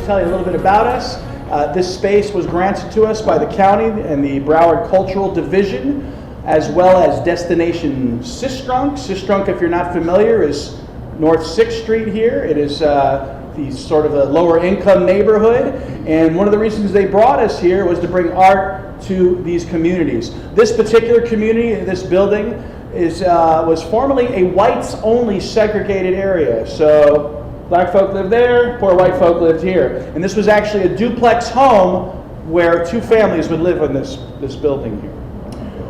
tell you a little bit about us. This space was granted to us by the county and the Broward Cultural Division, as well as Destination Sistrunk. Sistrunk, if you're not familiar, is North 6th Street here. It is the sort of a lower income neighborhood, and one of the reasons they brought us here was to bring art to these communities. This particular community, this building, was formerly a whites-only segregated area. So black folk lived there, poor white folk lived here. And this was actually a duplex home where two families would live in this building here.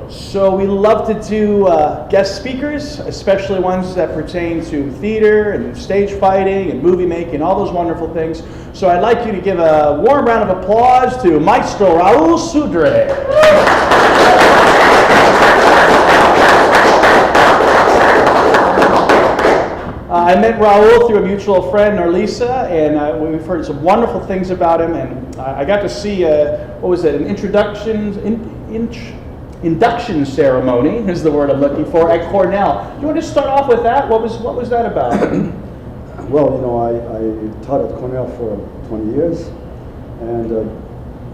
So we love to do guest speakers, especially ones that pertain to theater and stage fighting and movie making, all those wonderful things. So I'd like you to give a warm round of applause to Maestro Raoul Sudre. I met Raoul through a mutual friend, Narlisa, and we've heard some wonderful things about him. And I got to see, what was it, an induction ceremony is the word I'm looking for at Cornell. Do you want to start off with that? What was that about? Well, you know, I taught at Cornell for 20 years, and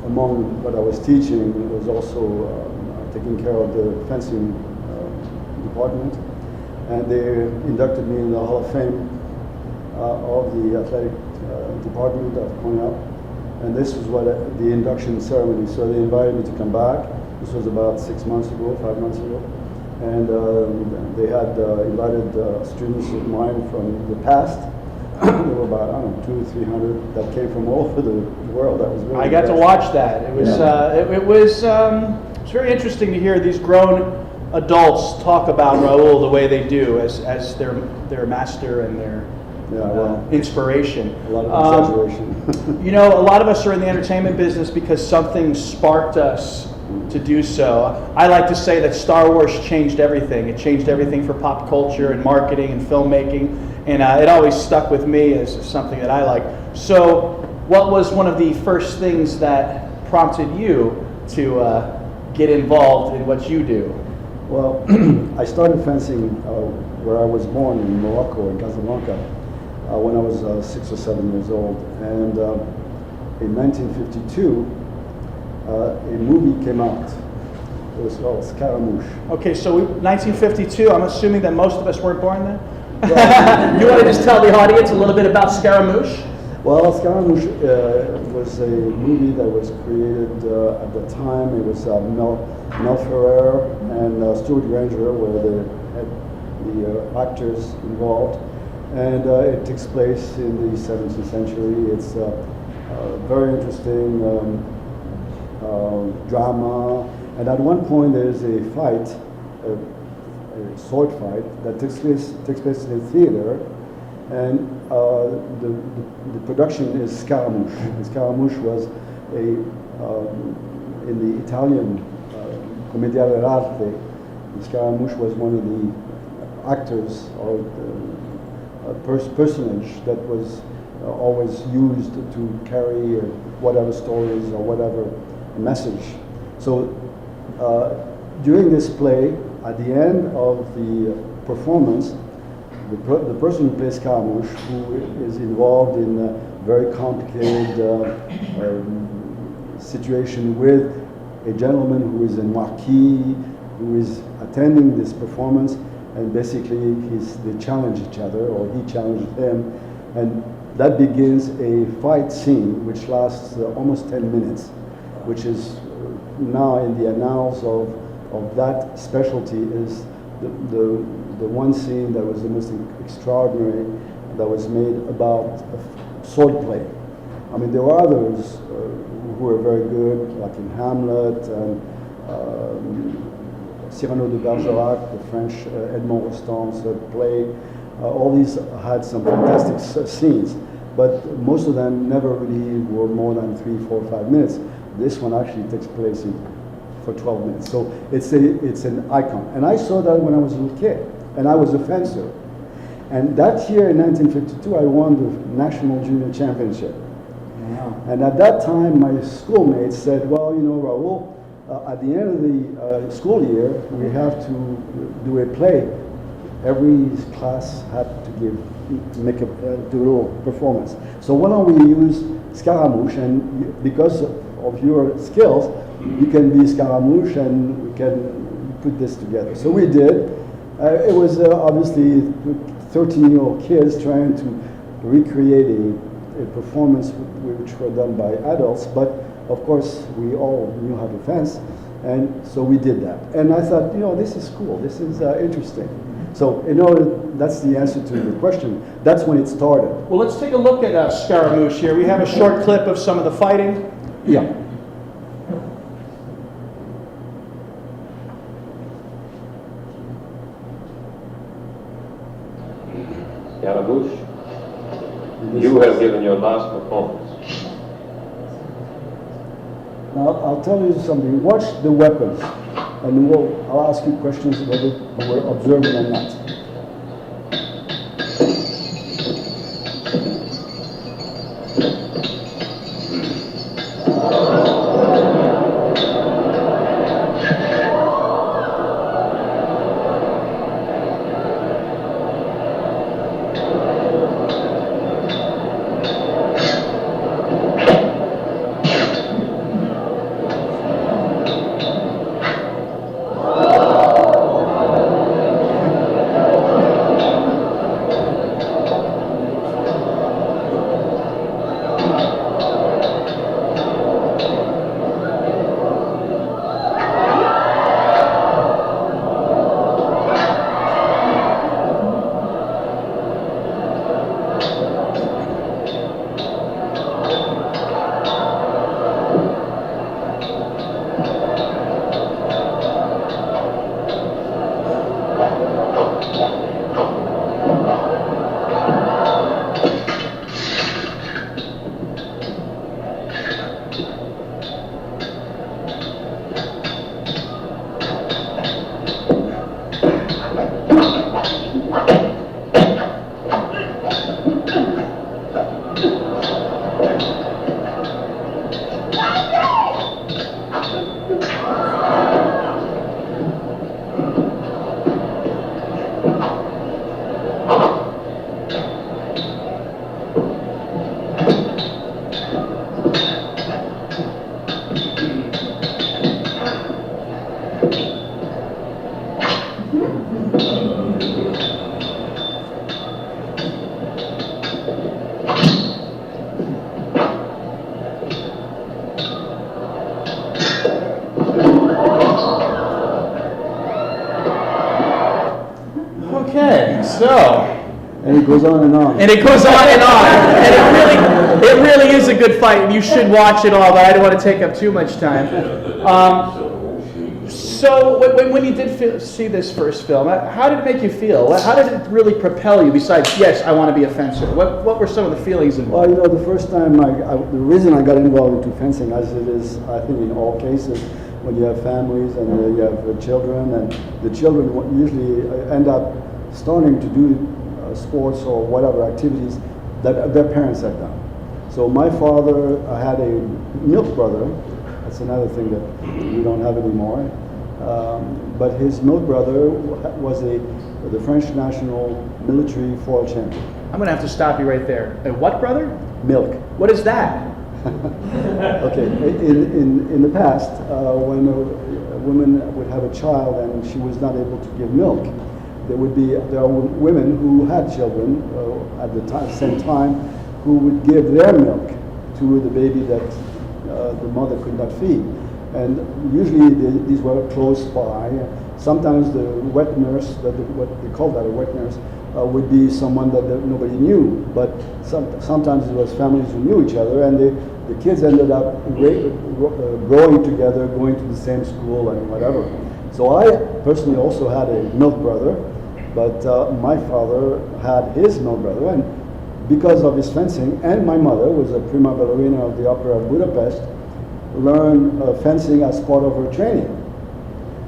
among what I was teaching was also taking care of the fencing department, and they inducted me in the Hall of Fame of the athletic department of Cornell, and this was what the induction ceremony. So they invited me to come back. This was about 6 months ago, 5 months ago, and they had invited students of mine from the past. There were about, I don't know, 200 or 300 that came from all over the world. That was really I got to watch that. It was it was very interesting to hear these grown adults talk about Raoul the way they do as their master and their inspiration. A lot of exaggeration. You know, a lot of us are in the entertainment business because something sparked us to do so. I like to say that Star Wars changed everything. It changed everything for pop culture and marketing and filmmaking, and it always stuck with me as something that I like. So what was one of the first things that prompted you to get involved in what you do? Well, I started fencing where I was born in Morocco, in Casablanca, when I was 6 or 7 years old. And in 1952, a movie came out. It was called Scaramouche. Okay, so 1952, I'm assuming that most of us weren't born then? You want to just tell the audience a little bit about Scaramouche? Well, Scaramouche was a movie that was created at the time. It was Mel Ferrer and Stuart Granger were the actors involved. And it takes place in the 17th century. It's very interesting drama, and at one point there's a fight, a sword fight that takes place in a theater, and the production is Scaramouche. And Scaramouche was in the Italian Commedia dell'arte. Scaramouche was one of the actors or personage that was always used to carry whatever stories or whatever message. So during this play, at the end of the performance, the person who plays Scaramouche, who is involved in a very complicated situation with a gentleman who is a marquis, who is attending this performance, and basically they challenge each other, or he challenges him, and that begins a fight scene which lasts almost 10 minutes, which is now in the annals of that specialty is the one scene that was the most extraordinary that was made about swordplay. I mean, there were others who were very good, like in Hamlet and Cyrano de Bergerac, the French Edmond Rostand's play. All these had some fantastic scenes, but most of them never really were more than 3, 4, 5 minutes. This one actually takes place for 12 minutes. So it's an icon. And I saw that when I was a little kid, and I was a fencer. And that year in 1952, I won the National Junior Championship. Wow. And at that time, my schoolmates said, well, you know, Raoul, at the end of the school year, we have to do a play. Every class had to do a little performance. So why don't we use Scaramouche, and because of your skills, you can be Scaramouche, and we can put this together. So we did. It was obviously 13-year-old kids trying to recreate a performance which were done by adults, but of course we all knew how to fence, and so we did that. And I thought, this is cool, this is interesting. So, that's the answer to the question. That's when it started. Well, let's take a look at Scaramouche here. We have a short clip of some of the fighting. Yeah. Scaramouche, you have given your last performance. Now, I'll tell you something. Watch the weapons, and I'll ask you questions whether you were observing or not. Okay, so. And it goes on and on. And it goes on and on. And it really is a good fight, and you should watch it all, but I don't want to take up too much time. So when you did see this first film, how did it make you feel? How did it really propel you besides, yes, I want to be a fencer? What were some of the feelings involved? Well, the first time, the reason I got involved into fencing, as it is, I think in all cases, when you have families and you have children, and the children usually end up starting to do sports or whatever activities that their parents have done. So my father had a milk brother. That's another thing that we don't have anymore. But his milk brother was the French national military foil champion. I'm going to have to stop you right there. A what brother? Milk. What is that? Okay. In the past, when a woman would have a child and she was not able to give milk, there are women who had children at the same time who would give their milk to the baby that the mother could not feed. And usually these were close by. Sometimes the wet nurse, what they call that a wet nurse, would be someone that nobody knew. But sometimes it was families who knew each other, and the kids ended up growing together, going to the same school and whatever. So I personally also had a milk brother, but my father had his milk brother, and because of his fencing, and my mother was a prima ballerina of the Opera of Budapest, learned fencing as part of her training.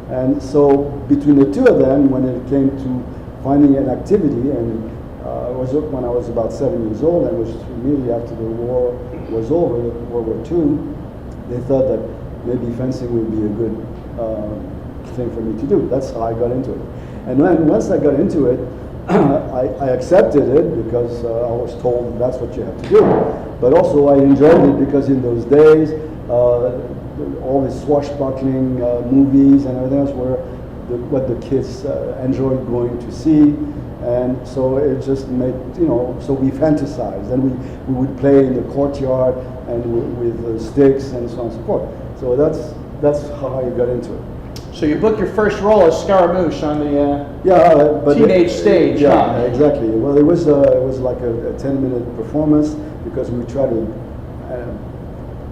And so between the two of them, when it came to finding an activity, and it was when I was about 7 years old, and it was immediately after the war was over, World War II, they thought that maybe fencing would be a good thing for me to do. That's how I got into it. And then once I got into it, I accepted it because I was told that's what you have to do. But also I enjoyed it because in those days, all the swashbuckling movies and everything else were what the kids enjoyed going to see. And so it just made, so we fantasized. And we would play in the courtyard and with sticks and so on and so forth. So that's how I got into it. So you booked your first role as Scaramouche on the teenage stage, yeah, huh? Exactly. Well, it was like a 10-minute performance because we tried to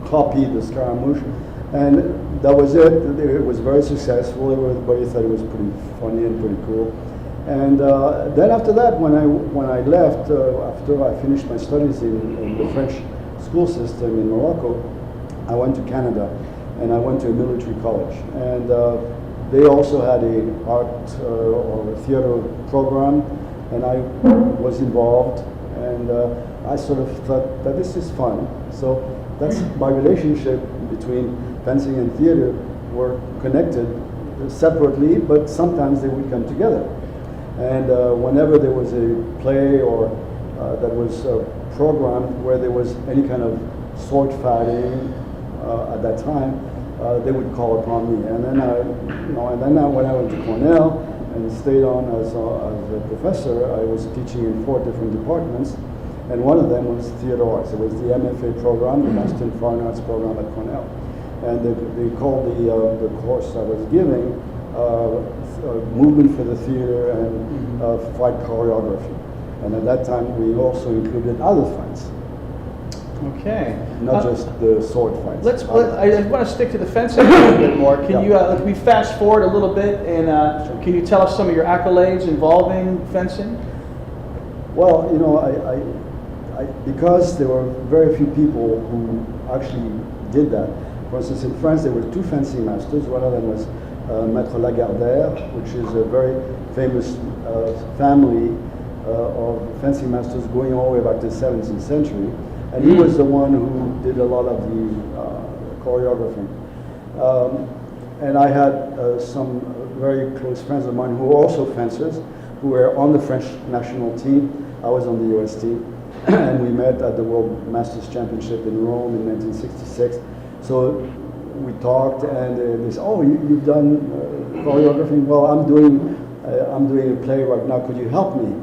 copy the Scaramouche, and that was it. It was very successful. Everybody thought it was pretty funny and pretty cool. And then after that, when I left, after I finished my studies in the French school system in Morocco, I went to Canada. And I went to a military college, and they also had a art or a theater program, and I was involved, and I sort of thought that this is fun. So that's my relationship between fencing and theater were connected separately, but sometimes they would come together. And whenever there was a play or that was programmed where there was any kind of sword fighting at that time, they would call upon me, and then when I went to Cornell and stayed on as a professor, I was teaching in 4 different departments, and one of them was theater arts. It was the MFA program, the Master in Fine Arts program at Cornell, and they called the course I was giving movement for the theater and fight choreography, and at that time we also included other fights. Okay. Not just the sword fights. I want to stick to the fencing a little bit more. Can you, we fast forward a little bit, and can you tell us some of your accolades involving fencing? Well, because there were very few people who actually did that. For instance, in France, there were 2 fencing masters. One of them was Maestro Raoul, which is a very famous family of fencing masters going all the way back to the 17th century. And he was the one who did a lot of the choreography. And I had some very close friends of mine who were also fencers, who were on the French national team. I was on the US team. And we met at the World Masters Championship in Rome in 1966. So we talked, and they said, "Oh, you've done choreography? Well, I'm doing a play right now. Could you help me?"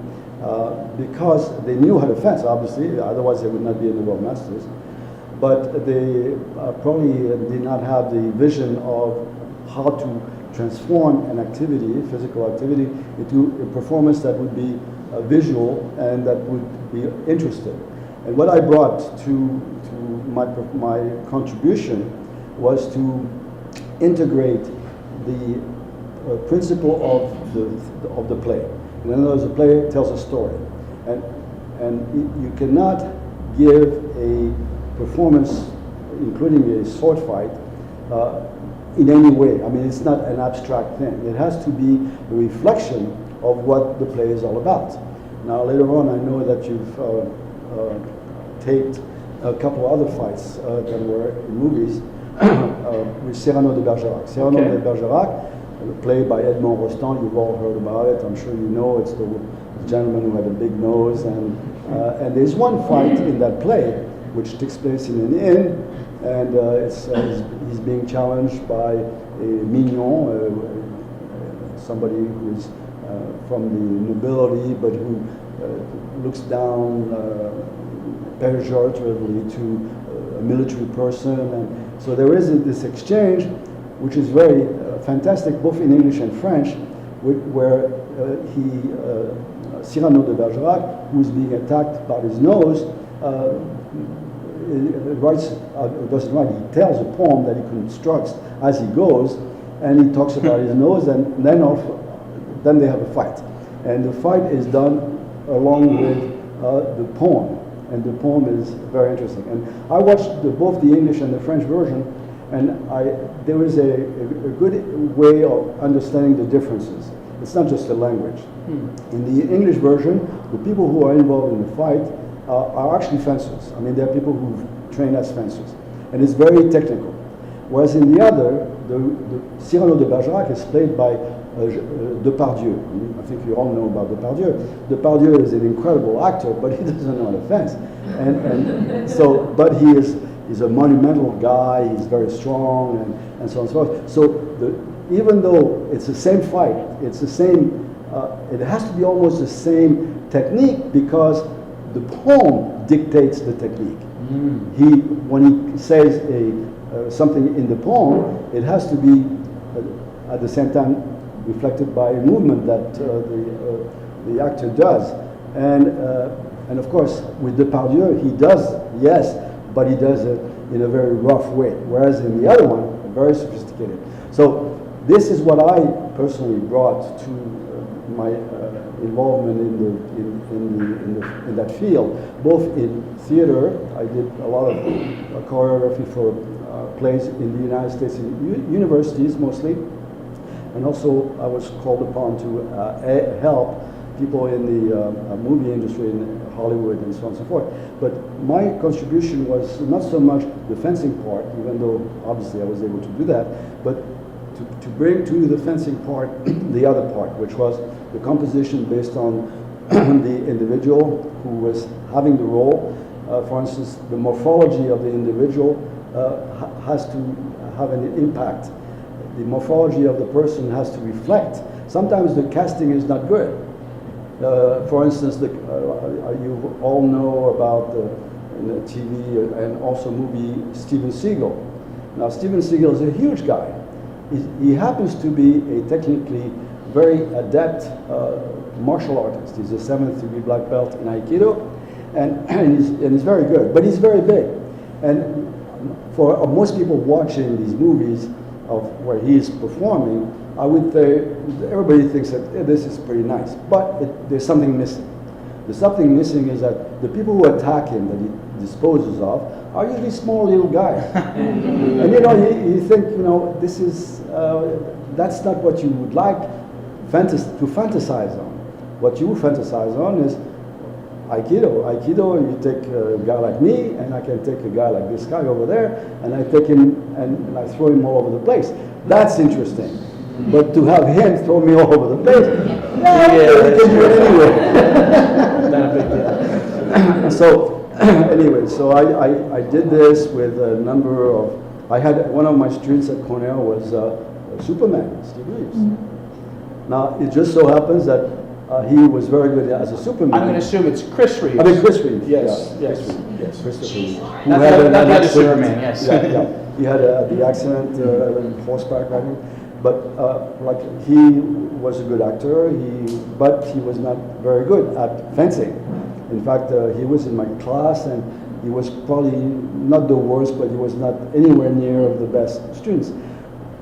Because they knew how to fence, obviously, otherwise they would not be in the World Masters. But they probably did not have the vision of how to transform an activity, physical activity, into a performance that would be visual and that would be interesting. And what I brought to my contribution was to integrate the principle of the play. In other words, the play tells a story, and you cannot give a performance, including a sword fight, in any way. I mean, it's not an abstract thing. It has to be a reflection of what the play is all about. Now, later on, I know that you've taped a couple of other fights that were in movies with Cyrano de Bergerac. Cyrano de Bergerac, played by Edmond Rostand. You've all heard about it. I'm sure you know. It's the gentleman who had a big nose, and there's one fight in that play which takes place in an inn, and he's being challenged by a mignon, somebody who is from the nobility, but who looks down pejoratively to a military person, and so there is this exchange, which is very fantastic, both in English and French, where Cyrano de Bergerac, who is being attacked by his nose, doesn't write, he tells a poem that he constructs as he goes, and he talks about his nose, and then they have a fight. And the fight is done along with the poem, and the poem is very interesting. And I watched both the English and the French version, and there is a good way of understanding the differences. It's not just the language. In the English version, the people who are involved in the fight are actually fencers. I mean, they're people who've trained as fencers. And it's very technical. Whereas in the other, the Cyrano de Bergerac is played by Depardieu. I think you all know about Depardieu. Depardieu is an incredible actor, but he doesn't know how to fence. And so, but he's a monumental guy, he's very strong, and so on and so forth. So even though it's the same fight, it's the same, it has to be almost the same technique because the poem dictates the technique. When he says something in the poem, it has to be at the same time reflected by a movement that the actor does. And of course, with Depardieu, he does, yes, but he does it in a very rough way, whereas in the other one, very sophisticated. So this is what I personally brought to my involvement in that field, both in theater. I did a lot of choreography for plays in the United States, in universities mostly, and also I was called upon to help people in the movie industry in Hollywood and so on and so forth. But my contribution was not so much the fencing part, even though obviously I was able to do that, but to bring to the fencing part the other part, which was the composition based on the individual who was having the role. For instance, the morphology of the individual has to have an impact. The morphology of the person has to reflect. Sometimes the casting is not good. For instance, you all know about in the TV and also movie Steven Seagal. Now, Steven Seagal is a huge guy. He happens to be a technically very adept martial artist. He's a 7th degree black belt in Aikido, and he's very good, but he's very big. And for most people watching these movies of where he is performing, I would say everybody thinks that this is pretty nice, but there's something missing. The something missing is that the people who attack him, that he disposes of, are usually small little guys. And you think, this is, that's not what you would like to fantasize on. What you fantasize on is Aikido. Aikido, you take a guy like me, and I can take a guy like this guy over there, and I take him and I throw him all over the place. That's interesting. But to have him throw me all over the place, you can do it anyway. Not a big deal. So, anyway, so I did this with a number of, I had one of my students at Cornell was Superman, Steve Reeves. Now, it just so happens that he was very good as a Superman. I'm going to assume it's Chris Reeves. I mean, Chris Reeves. Yes, yeah, yes, yes. Christopher Reeves. Who Not had the an other accident. Superman, yes. Yeah. He had the accident, horseback riding. But like he was a good actor, but he was not very good at fencing. In fact, he was in my class, and he was probably not the worst, but he was not anywhere near of the best students.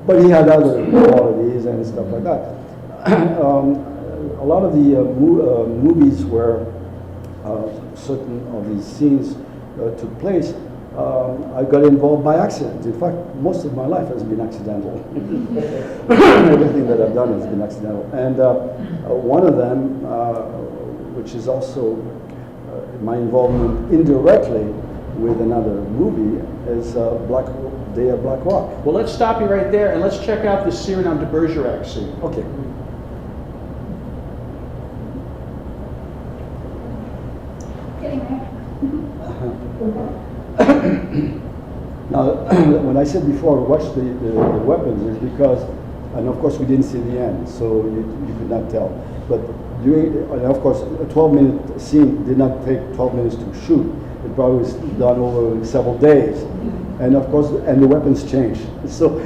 But he had other qualities and stuff like that. A lot of the movies where certain of these scenes took place, I got involved by accident. In fact, most of my life has been accidental. Everything that I've done has been accidental. And one of them, which is also my involvement indirectly with another movie, is Day of Black Rock. Well, let's stop you right there, and let's check out the Cyrano de Bergerac scene. Okay. Now, when I said before, watch the weapons, is because, and of course we didn't see the end, so you could not tell. But during, and of course, a 12-minute scene did not take 12 minutes to shoot. It probably was done over several days. And of course, and the weapons change. So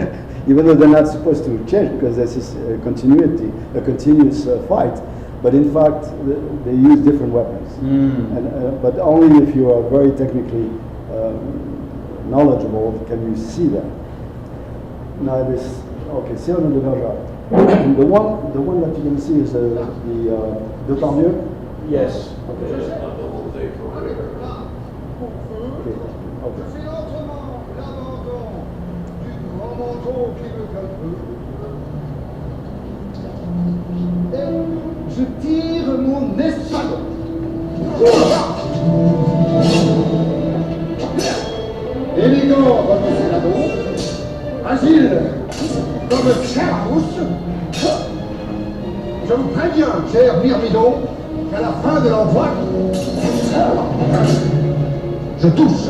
even though they're not supposed to change, because this is a continuous fight, but in fact, they use different weapons. And, but only if you are very technically knowledgeable can you see that. Now this, okay, Cyrano de Bergerac. the one that you're going to see is the Depardieu. Yes. Okay. Je tire mon espadon. Élégant, votre Cyrano. Agile, comme Chaos. Je vous préviens, cher Myrmidon, qu'à la fin de l'envoi, je touche.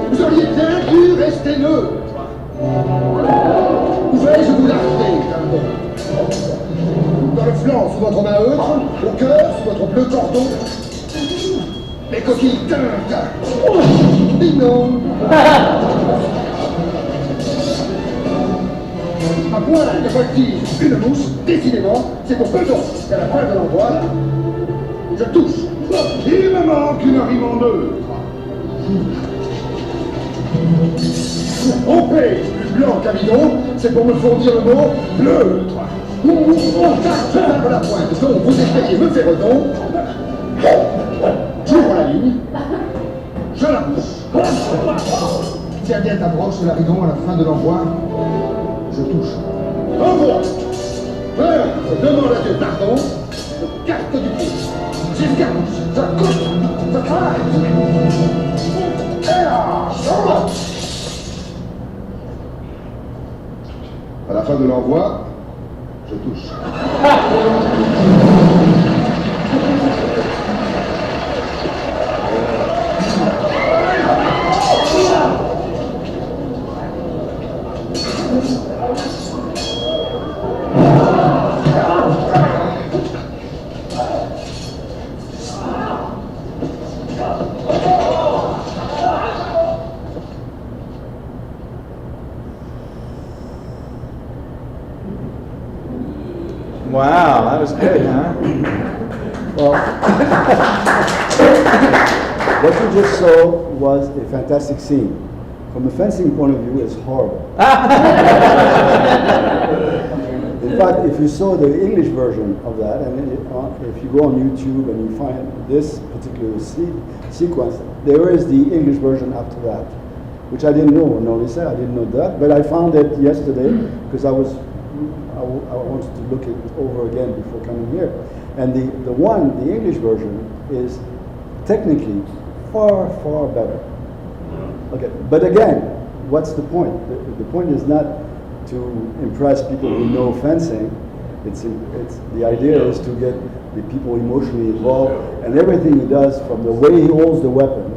Vous auriez bien dû rester neutre. Vais-je vous l'arrêter, Cardon? Dans le flanc sous votre main eutre, au cœur sous votre bleu cordon. Les coquilles teintes. Et non. À point de voltige, une mouche, décidément, c'est pour peu d'eau. À la fin de l'envoi, je touche. Il me manque une rime en neutre. OP, plus blanc qu'Amidon, c'est pour me fournir le mot bleutre. Je ferme la pointe, donc vous espériez me faire redon. J'ouvre la ligne, je la pousse. Tiens bien ta broche sur la ridon à la fin de l'envoi, je touche. Envoie. Je demande à Dieu pardon, je carte du pied. J'escarmouche, je coupe, je crête. Et là, je... À la fin de l'envoi, je touche. Wow, that was good, huh? Well, what you just saw was a fantastic scene. From a fencing point of view, it's horrible. In fact, if you saw the English version of that, and if you go on YouTube and you find this particular sequence, there is the English version after that, which I didn't know, Lisa, I didn't know that, but I found it yesterday because I wanted to look it over again before coming here. And the English version is technically far, far better. Okay, but again, what's the point? The point is not to impress people who know fencing. It's the idea is to get the people emotionally involved, and everything he does, from the way he holds the weapon.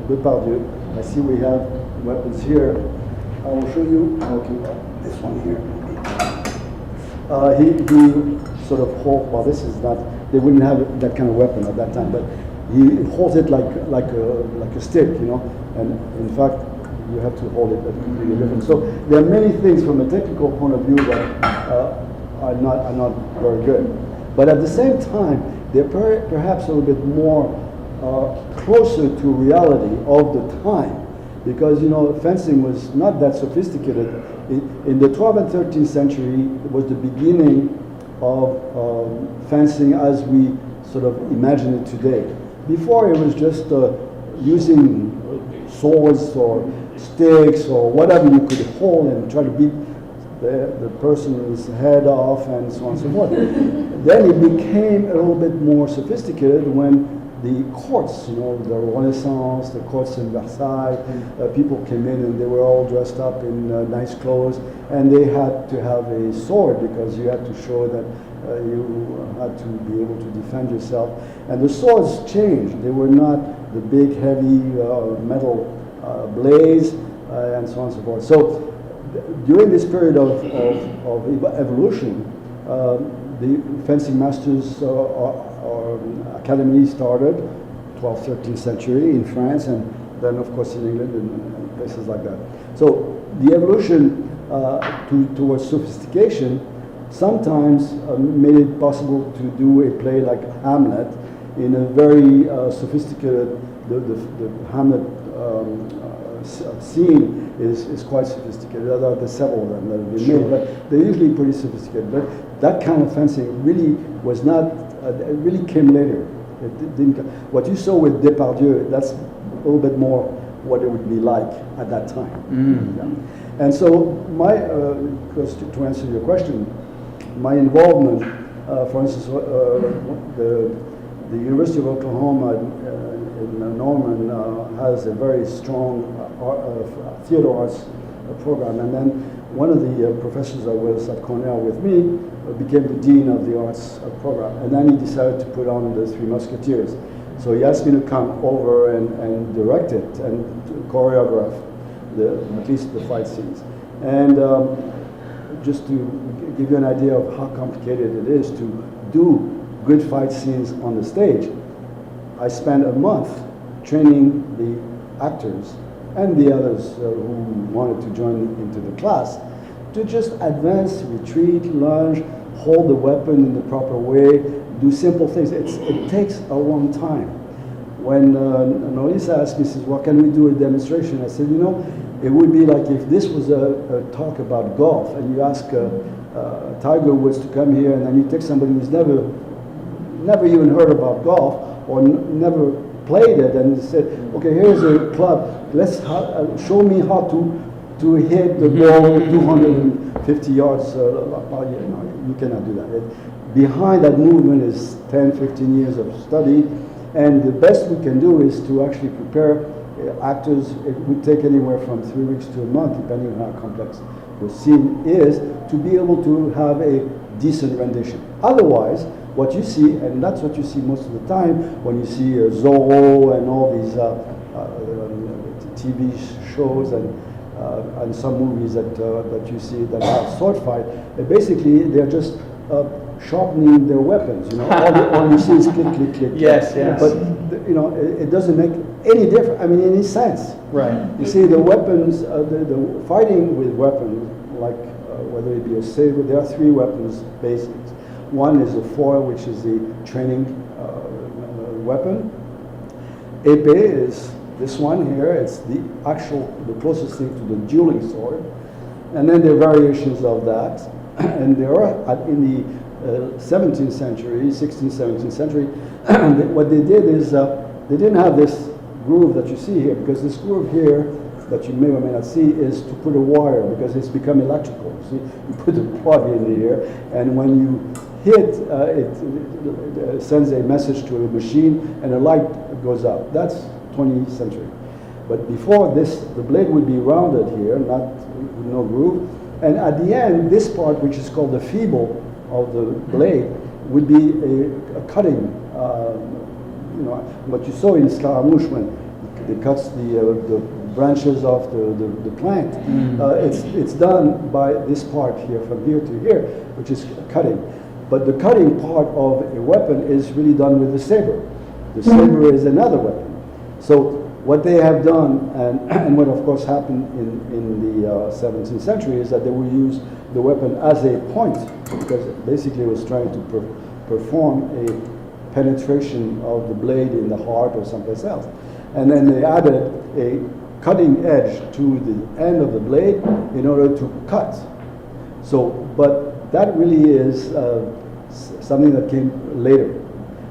Depardieu. I see we have weapons here. I will show you. Okay, this one here. He sort of holds. Well, this is not. They wouldn't have that kind of weapon at that time, but he holds it like a stick, you know. And in fact, you have to hold it completely different. So there are many things from a technical point of view that are not very good. But at the same time, they're perhaps a little bit more closer to reality of the time, because fencing was not that sophisticated. In the 12th and 13th century, it was the beginning of fencing as we sort of imagine it today. Before, it was just using swords or sticks or whatever you could hold and try to beat the person's head off and so on and so forth. Then it became a little bit more sophisticated when the courts, the Renaissance, the courts in Versailles, people came in and they were all dressed up in nice clothes, and they had to have a sword because you had to show that you had to be able to defend yourself. And the swords changed. They were not the big, heavy metal blades and so on and so forth. So during this period of evolution, the fencing masters academy started 12th, 13th century in France, and then of course in England and places like that. So the evolution towards sophistication sometimes made it possible to do a play like Hamlet in a very sophisticated, the Hamlet scene is quite sophisticated. There are several of them that have been made, but they're usually pretty sophisticated. But that kind of fencing really was not, it really came later. It didn't. What you saw with Depardieu, that's a little bit more what it would be like at that time. Yeah. And so to answer your question, my involvement, for instance, the University of Oklahoma in Norman has a very strong theater arts program, and then one of the professors that was at Cornell with me became the dean of the arts program, and then he decided to put on the Three Musketeers. So he asked me to come over and direct it and to choreograph at least the fight scenes. And just to give you an idea of how complicated it is to do good fight scenes on the stage, I spent a month training the actors and the others who wanted to join into the class to just advance, retreat, lunge, hold the weapon in the proper way, do simple things. It takes a long time. When Norisa asked me, says, well, can we do a demonstration? I said, you know, it would be like if this was a talk about golf and you ask Tiger Woods to come here and then you take somebody who's never even heard about golf or never played it and said, okay, here's a club, let's show me how to hit the ball 250 yards. You cannot do that. Behind that movement is 10, 15 years of study, and the best we can do is to actually prepare actors. It would take anywhere from 3 weeks to a month, depending on how complex the scene is, to be able to have a decent rendition. Otherwise, what you see, and that's what you see most of the time when you see Zorro and all these TV shows and some movies that you see that have sword fight, basically they're just sharpening their weapons. You know, all you see is click, click, click. Yes, yes. But you know, it doesn't make any difference. I mean, any sense. Right. You see, the weapons, the fighting with weapons, like whether it be a saber, there are 3 weapons basics. One is a foil, which is the training weapon. Épée is this one here. It's the closest thing to the dueling sword. And then there are variations of that. And there are, in the 17th century, 16th, 17th century, what they did is they didn't have this groove that you see here, because this groove here that you may or may not see is to put a wire, because it's become electrical. See, you put the plug in here, and when you hit, it sends a message to a machine, and a light goes up. That's 20th century. But before this, the blade would be rounded here, no groove, and at the end, this part, which is called the feeble of the blade, would be a cutting. You know, what you saw in Scaramouche when it cuts the branches off the plant. It's done by this part here, from here to here, which is cutting. But the cutting part of a weapon is really done with the saber. The saber is another weapon. So what they have done, and what of course happened in the 17th century, is that they would use the weapon as a point, because basically it was trying to perform a penetration of the blade in the heart or someplace else. And then they added a cutting edge to the end of the blade in order to cut. So, but that really is something that came later.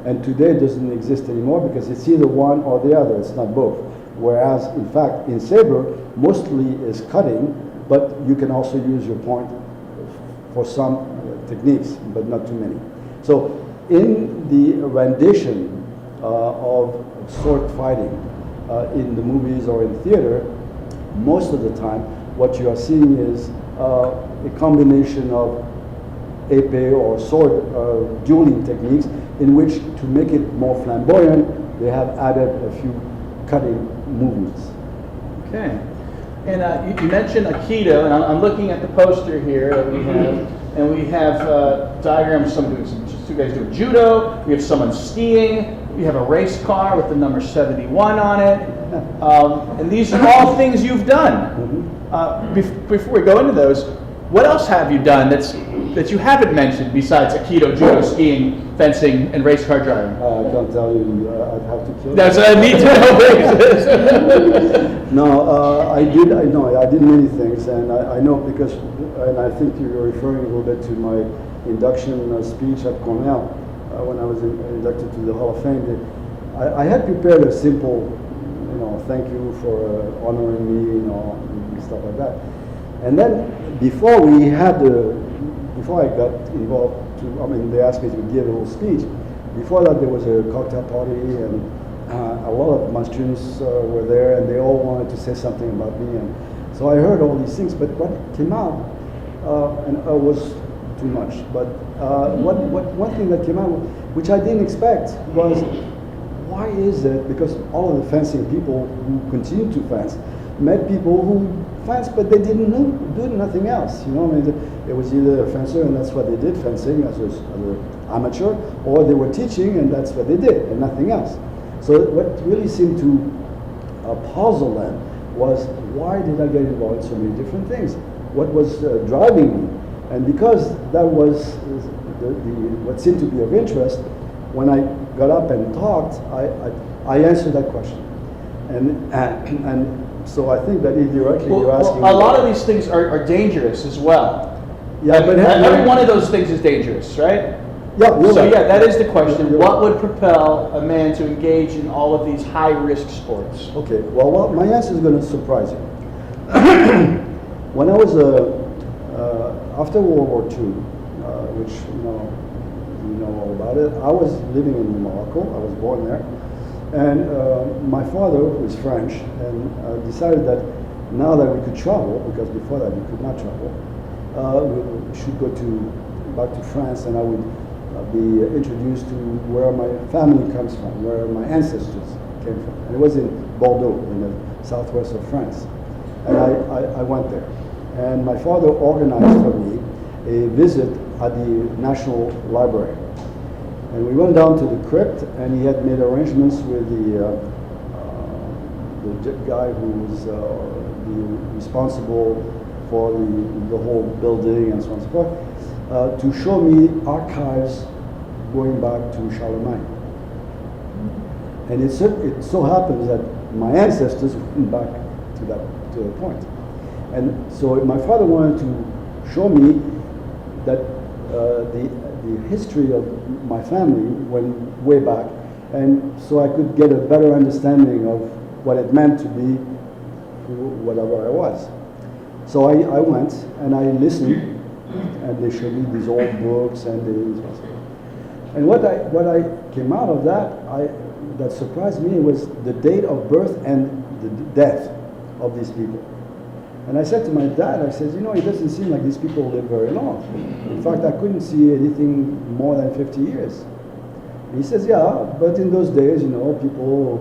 And today it doesn't exist anymore, because it's either one or the other, it's not both. Whereas, in fact, in saber, mostly is cutting, but you can also use your point for some techniques, but not too many. So, in the rendition of sword fighting in the movies or in theater, most of the time, what you are seeing is a combination of épée or sword dueling techniques, in which, to make it more flamboyant, they have added a few cutting movements. Okay. And you mentioned Aikido, and I'm looking at the poster here that we have, and we have diagrams. Some two guys doing judo. We have someone skiing. We have a race car with the number 71 on it. And these are all things you've done. Before we go into those, what else have you done that you haven't mentioned besides Aikido, judo, skiing, fencing, and race car driving? I can't tell you. I'd have to kill you. That's what I need to know. No, I did many things, and I know because, and I think you're referring a little bit to my induction speech at Cornell when I was inducted to the Hall of Fame. I had prepared a simple, thank you for honoring me, and stuff like that. And then before I got involved, they asked me to give a little speech. Before that, there was a cocktail party, and a lot of my students were there, and they all wanted to say something about me. And so I heard all these things, but what came out, and it was too much. But one thing that came out, which I didn't expect, was why is it? Because all of the fencing people who continue to fence met people who fence, but they didn't do nothing else. It was either a fencer, and that's what they did, fencing as an amateur, or they were teaching, and that's what they did, and nothing else. So what really seemed to puzzle them was, why did I get involved in so many different things? What was driving me? And because that was what seemed to be of interest, when I got up and talked, I answered that question. And so I think that indirectly you're asking. Well, a lot of these things are dangerous as well. Yeah, but every one of those things is dangerous, right? Yeah. So right. yeah, that is the question. You're What right. would propel a man to engage in all of these high-risk sports? Okay. Well, my answer is going to surprise you. When I was after World War II, which you know all about it, I was living in Morocco. I was born there, and my father, who is French, and decided that now that we could travel, because before that we could not travel, we should go back to France, and I would be introduced to where my family comes from, where my ancestors came from. And it was in Bordeaux, in the southwest of France. And I went there. And my father organized for me a visit at the National Library. And we went down to the crypt, and he had made arrangements with the guy who was responsible for the whole building and so on and so forth, to show me archives going back to Charlemagne. And it so happens that my ancestors went back to the point. And so my father wanted to show me that the history of my family went way back, and so I could get a better understanding of what it meant to be whatever I was. So I went and I listened, and they showed me these old books and what I came out of that surprised me was the date of birth and the death of these people. And I said to my dad, I said, it doesn't seem like these people live very long. In fact, I couldn't see anything more than 50 years. And he says, yeah, but in those days, people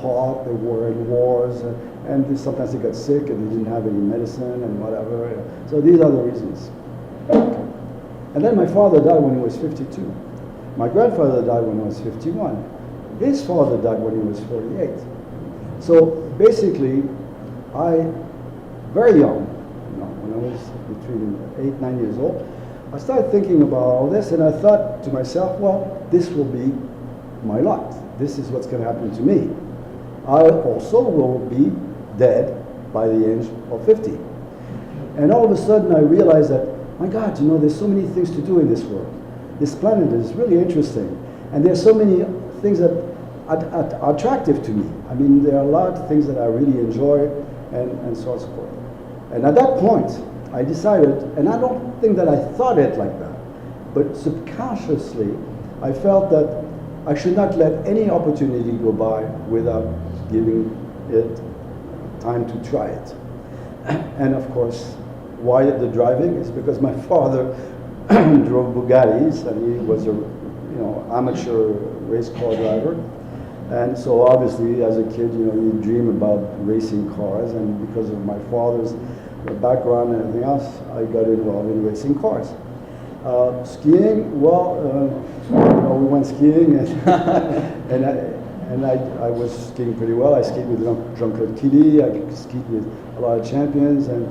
fought, they were in wars, and sometimes they got sick and they didn't have any medicine and whatever. So these are the reasons. And then my father died when he was 52. My grandfather died when he was 51. His father died when he was 48. So basically, very young, when I was between 8 and 9 years old, I started thinking about all this, and I thought to myself, well, this will be my lot. This is what's going to happen to me. I also will be dead by the age of 50. And all of a sudden I realized that, my God, there's so many things to do in this world. This planet is really interesting. And there's so many things that are attractive to me. I mean, there are a lot of things that I really enjoy, and so on and so forth. And at that point, I decided, and I don't think that I thought it like that, but subconsciously, I felt that I should not let any opportunity go by without giving it time to try it. And of course, why the driving is because my father drove Bugattis, and he was a amateur race car driver. And so obviously, as a kid, you dream about racing cars, and because of my father's background and everything else, I got involved in racing cars. Skiing, well, we went skiing, and I was skiing pretty well. I skied with Jean-Claude Killy, I skied with a lot of champions, and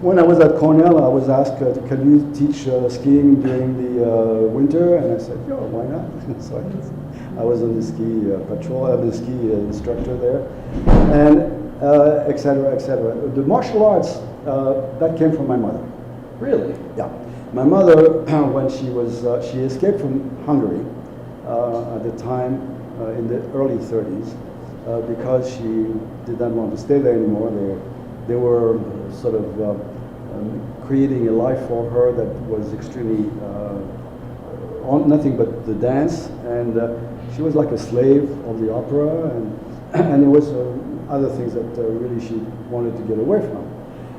when I was at Cornell, I was asked, can you teach skiing during the winter? And I said, yeah, why not? So I was on the ski patrol, the ski instructor there, and et cetera, et cetera. The martial arts, that came from my mother. Really? Yeah. My mother, when she escaped from Hungary at the time, in the early 30s, because she did not want to stay there anymore. They were sort of creating a life for her that was extremely on nothing but the dance, and she was like a slave of the opera, and there was other things that really she wanted to get away from.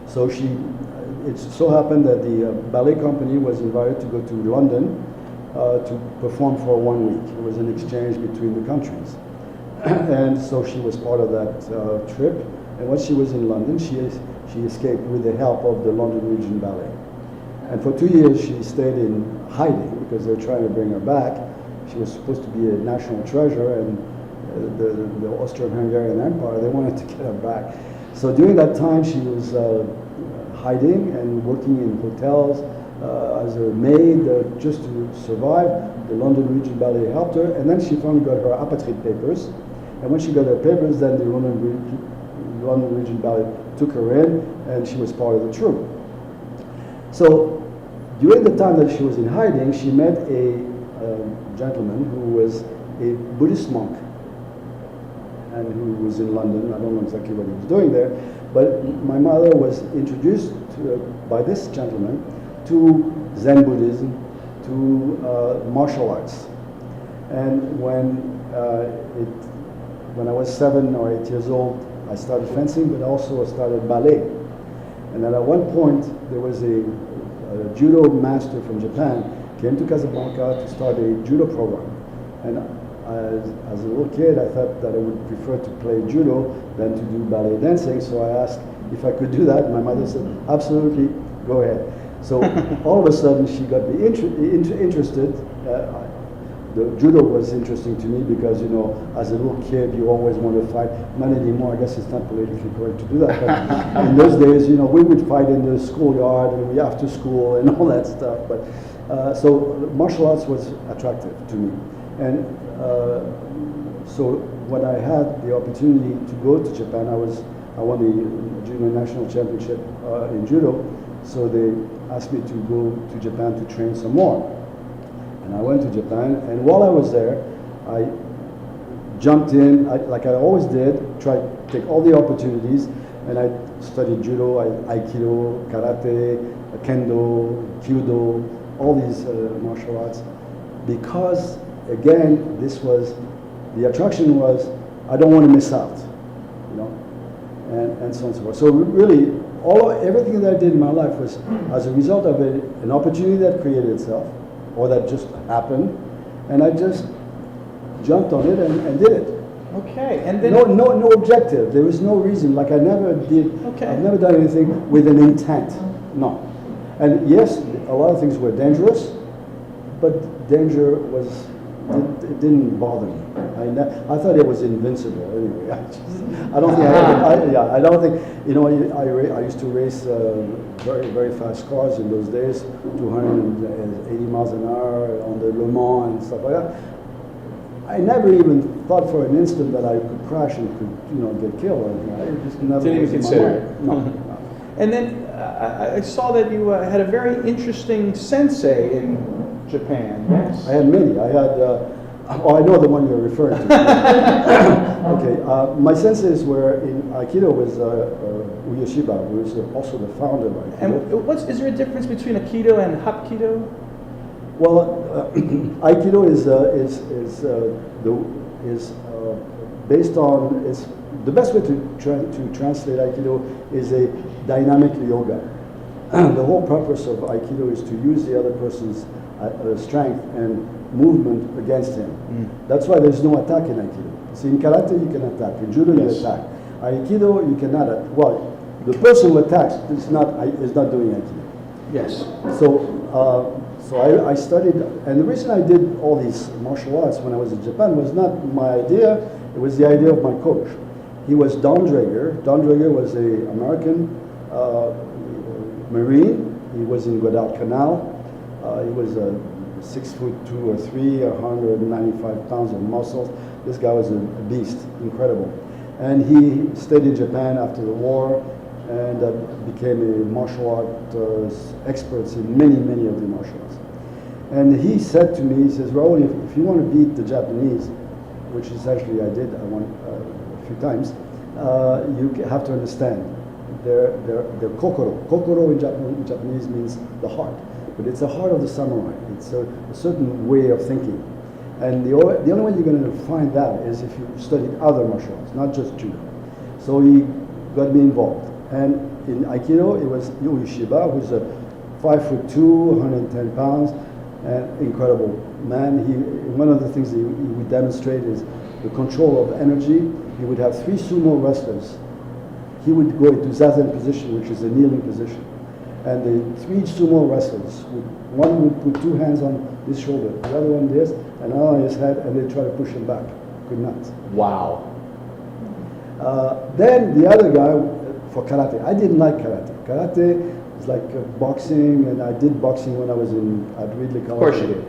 So it so happened that the ballet company was invited to go to London to perform for 1 week. It was an exchange between the countries. And so she was part of that trip. And when she was in London, she escaped with the help of the London Region Ballet. And for 2 years, she stayed in hiding because they were trying to bring her back. She was supposed to be a national treasure, and the Austro-Hungarian Empire, they wanted to get her back. So during that time, she was hiding and working in hotels as a maid just to survive. The London Region Ballet helped her, and then she finally got her apatride papers. And when she got her papers, then the London Region Ballet took her in, and she was part of the troupe. So during the time that she was in hiding, she met a gentleman who was a Buddhist monk, and who was in London. I don't know exactly what he was doing there, but my mother was introduced by this gentleman to Zen Buddhism, to martial arts. And when I was 7 or 8 years old, I started fencing, but also I started ballet. And then at one point, there was a judo master from Japan came to Casablanca to start a judo program. And as a little kid, I thought that I would prefer to play judo than to do ballet dancing. So I asked if I could do that. My mother said, absolutely, go ahead. So all of a sudden, she got me interested. The judo was interesting to me because, you know, as a little kid, you always want to fight. Not anymore, I guess it's not politically correct to do that. But in those days, you know, we would fight in the schoolyard and after school and all that stuff. But so martial arts was attractive to me. And so when I had the opportunity to go to Japan, I won the junior national championship in judo. So they asked me to go to Japan to train some more. And I went to Japan, and while I was there, I jumped in, like I always did, tried to take all the opportunities, and I studied judo, aikido, karate, kendo, kyudo, all these martial arts, because, again, the attraction was, I don't want to miss out, you know, and so on and so forth. So really, everything that I did in my life was as a result of an opportunity that created itself, or that just happened, and I just jumped on it and did it. Okay, and then no objective. There was no reason. Like I never did. Okay. I've never done anything with an intent. No. And yes, a lot of things were dangerous, but danger it didn't bother me. I thought it was invincible. Anyway, I don't think. You know, I used to race very, very fast cars in those days, 280 miles an hour on the Le Mans and stuff like that. I never even thought for an instant that I could crash and could, you know, get killed. I just never didn't even consider it. No. And then I saw that you had a very interesting sensei in Japan. Yes. I had many. I had. I know the one you're referring to. Okay, my senseis were in Aikido was Uyeshiba, who is also the founder of Aikido. And is there a difference between Aikido and Hapkido? Well, Aikido is based on the best way to translate Aikido is a dynamic yoga. The whole purpose of Aikido is to use the other person's strength and movement against him. That's why there's no attack in Aikido. See, in karate you can attack, in judo you attack. Aikido you cannot attack. Well, the person who attacks is not doing Aikido. Yes. So I studied, and the reason I did all these martial arts when I was in Japan was not my idea, it was the idea of my coach. He was Don Draeger. Don Draeger was an American Marine. He was in Guadalcanal. He was 6'2" or 3", 195 pounds of muscles. This guy was a beast, incredible. And he stayed in Japan after the war and became a martial art expert in many of the martial arts. And he said to me, he says, Raoul, if you want to beat the Japanese, which essentially I did, I won few times, you have to understand their kokoro. Kokoro in Japanese means the heart, but it's the heart of the samurai. It's a certain way of thinking. And the only way you're going to find that is if you studied other martial arts, not just judo. So he got me involved. And in Aikido, it was Yu Ishiba, who's a 5'2", 110 pounds, and incredible man. One of the things he would demonstrate is the control of energy. He would have 3 sumo wrestlers. He would go into zazen position, which is a kneeling position. And the 3 sumo wrestlers, one would put 2 hands on his shoulder, the other one this, and another on his head, and they try to push him back. Could not. Wow. Then the other guy for karate. I didn't like karate. Karate is like boxing, and I did boxing when I was at Ridley College. Of course you did.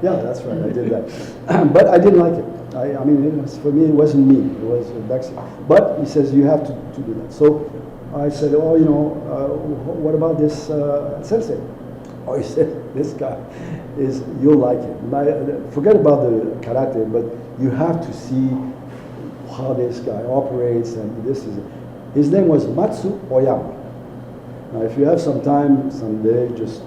Yeah, that's right. I did that, but I didn't like it. I mean, for me, it wasn't me. It was boxing. But he says you have to do that. So I said, oh, what about this sensei? Oh, he said, this guy you'll like it. Forget about the karate, but you have to see how this guy operates, and his name was Matsu Oyama. Now, if you have some time someday, just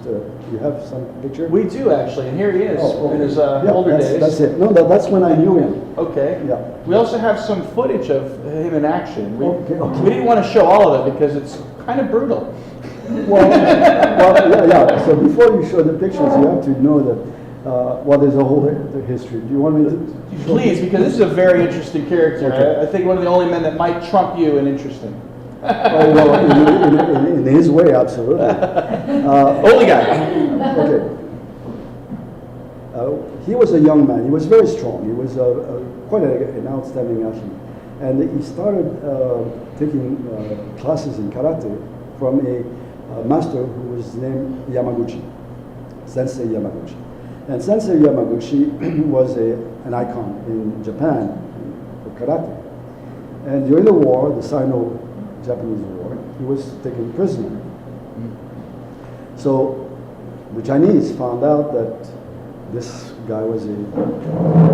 you have some picture. We do actually, and here he is in his yeah, older days. That's it. No, that's when I knew him. Okay. Yeah. We also have some footage of him in action. We Okay. didn't want to show all of it because it's kind of brutal. Well, yeah. So before you show the pictures, you have to know that there's a whole history. Do you want me to? Please, because this is a very interesting character. Okay. I think one of the only men that might trump you in interesting. Oh, well, in his way, absolutely. Only guy. Okay. He was a young man. He was very strong. He was quite an outstanding athlete. And he started taking classes in karate from a master who was named Yamaguchi, Sensei Yamaguchi. And Sensei Yamaguchi was an icon in Japan for karate. And during the war, the Sino-Japanese War, he was taken prisoner. So the Chinese found out that this guy was a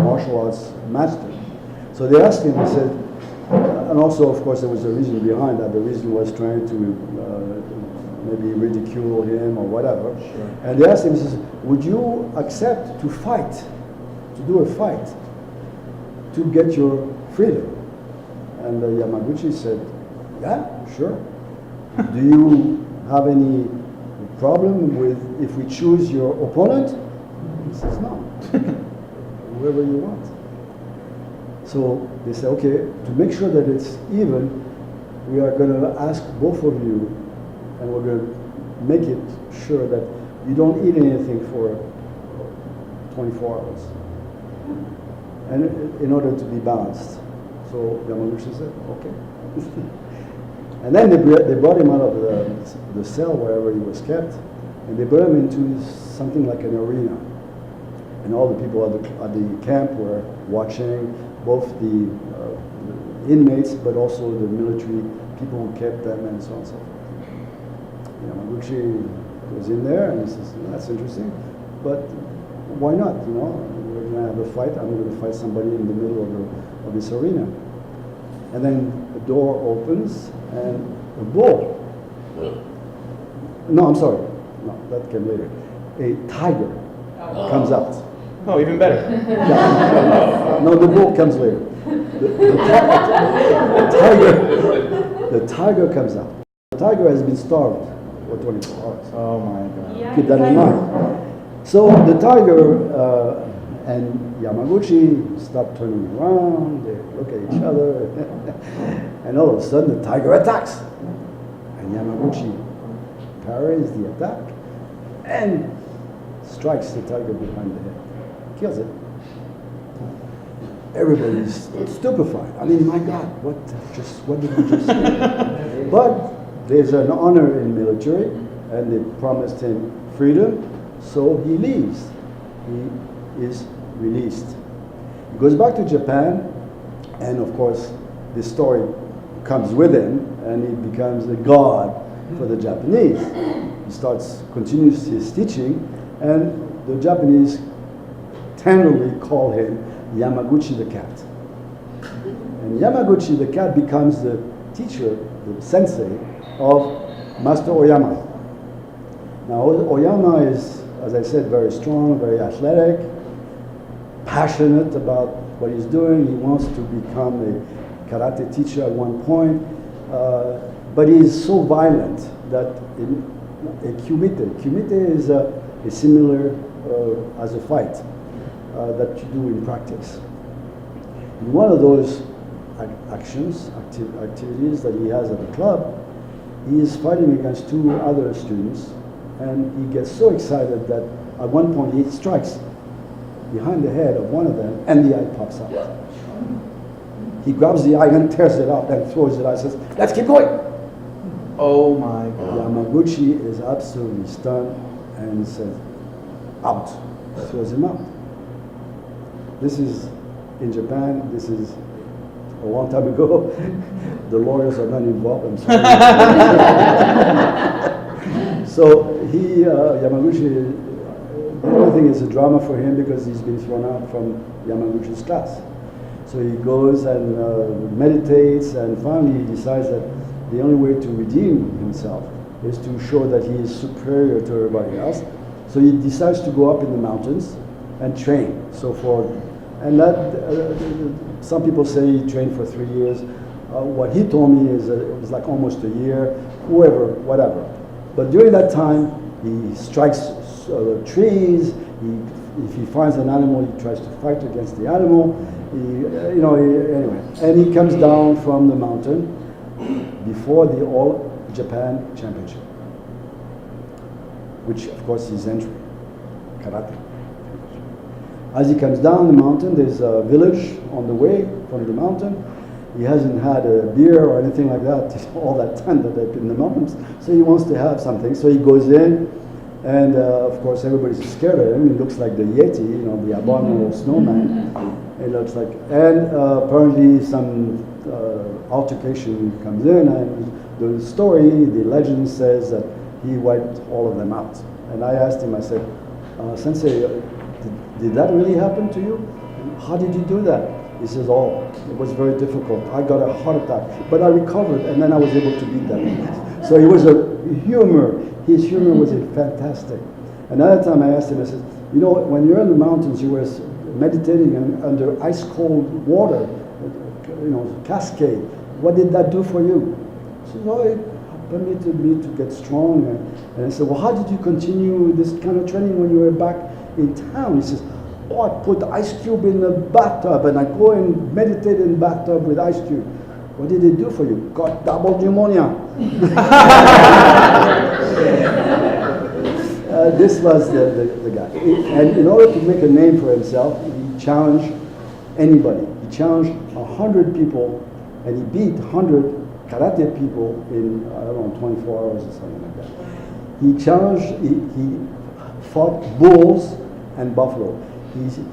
martial arts master. So they asked him, they said, and also, of course, there was a reason behind that. The reason was trying to maybe ridicule him or whatever. Sure. And they asked him, he says, would you accept to fight, to do a fight, to get your freedom? And Yamaguchi said, yeah, sure. Do you have any problem with if we choose your opponent? He says, no. Whoever you want. So they said, okay, to make sure that it's even, we are going to ask both of you, and we're going to make it sure that you don't eat anything for 24 hours, and in order to be balanced. So Yamaguchi said, okay. And then they brought him out of the cell wherever he was kept, and they brought him into something like an arena. And all the people at the camp were watching, both the inmates, but also the military people who kept them, and so on and so forth. Yamaguchi was in there, and he says, that's interesting, but why not, we're going to have a fight, I'm going to fight somebody in the middle of this arena. And then the door opens, and a bull, no, I'm sorry, no, that came later, a tiger comes out. Oh, even better. Yeah. No, the bull comes later. The tiger comes out. The tiger has been starved for 24 hours. Oh my God. Yeah, Keep that in mind. So the tiger and Yamaguchi stop turning around, they look at each other, and all of a sudden the tiger attacks. And Yamaguchi parries the attack and strikes the tiger behind the head. Kills it. Everybody's stupefied. I mean, my God, what did you just say? But there's an honor in military, and they promised him freedom, so he leaves. He is released. He goes back to Japan, and of course, this story comes with him, and he becomes a god for the Japanese. He continues his teaching, and the Japanese tenderly call him Yamaguchi the cat. And Yamaguchi the cat becomes the teacher, the sensei of Master Oyama. Now Oyama is, as I said, very strong, very athletic, passionate about what he's doing. He wants to become a karate teacher at one point, but he's so violent that a kumite is a similar as a fight that you do in practice. In one of those activities that he has at the club, he is fighting against two other students, and he gets so excited that at one point he strikes behind the head of one of them, and the eye pops out. He grabs the eye and tears it out and throws it out and says, "Let's keep going." Oh my God. Yamaguchi is absolutely stunned and says, "Out." Throws him out. This is in Japan, this is a long time ago. The lawyers are not involved, I'm sorry. So Yamaguchi, the only thing is a drama for him because he's been thrown out from Yamaguchi's class. So he goes and meditates, and finally he decides that the only way to redeem himself is to show that he is superior to everybody else. So he decides to go up in the mountains and train. So and that, some people say he trained for 3 years. What he told me is that it was like almost a year, whatever. But during that time, he strikes trees. If he finds an animal, he tries to fight against the animal. Anyway. And he comes down from the mountain before the All Japan Championship, which of course is entry, karate. As he comes down the mountain, there's a village on the way from the mountain. He hasn't had a beer or anything like that all that time that they've been in the mountains, so he wants to have something. So he goes in, and of course everybody's scared of him. He looks like the Yeti, the abominable snowman. It looks like, and apparently some altercation comes in, and the legend says that he wiped all of them out. And I asked him, I said, "Sensei, did that really happen to you? How did you do that?" He says, "Oh, it was very difficult. I got a heart attack, but I recovered, and then I was able to beat them." So he was his humor was fantastic. Another time I asked him, I said, "When you're in the mountains, you were meditating under ice cold water, cascade. What did that do for you?" He said, "Oh, it permitted me to get strong." And I said, "Well, how did you continue this kind of training when you were back in town?" He says, "Oh, I put ice cube in the bathtub, and I go and meditate in the bathtub with ice cube." "What did it do for you?" "Got double pneumonia." This was the guy. And in order to make a name for himself, he challenged anybody. He challenged 100 people, and he beat 100 karate people in, 24 hours or something like that. He fought bulls and buffalo.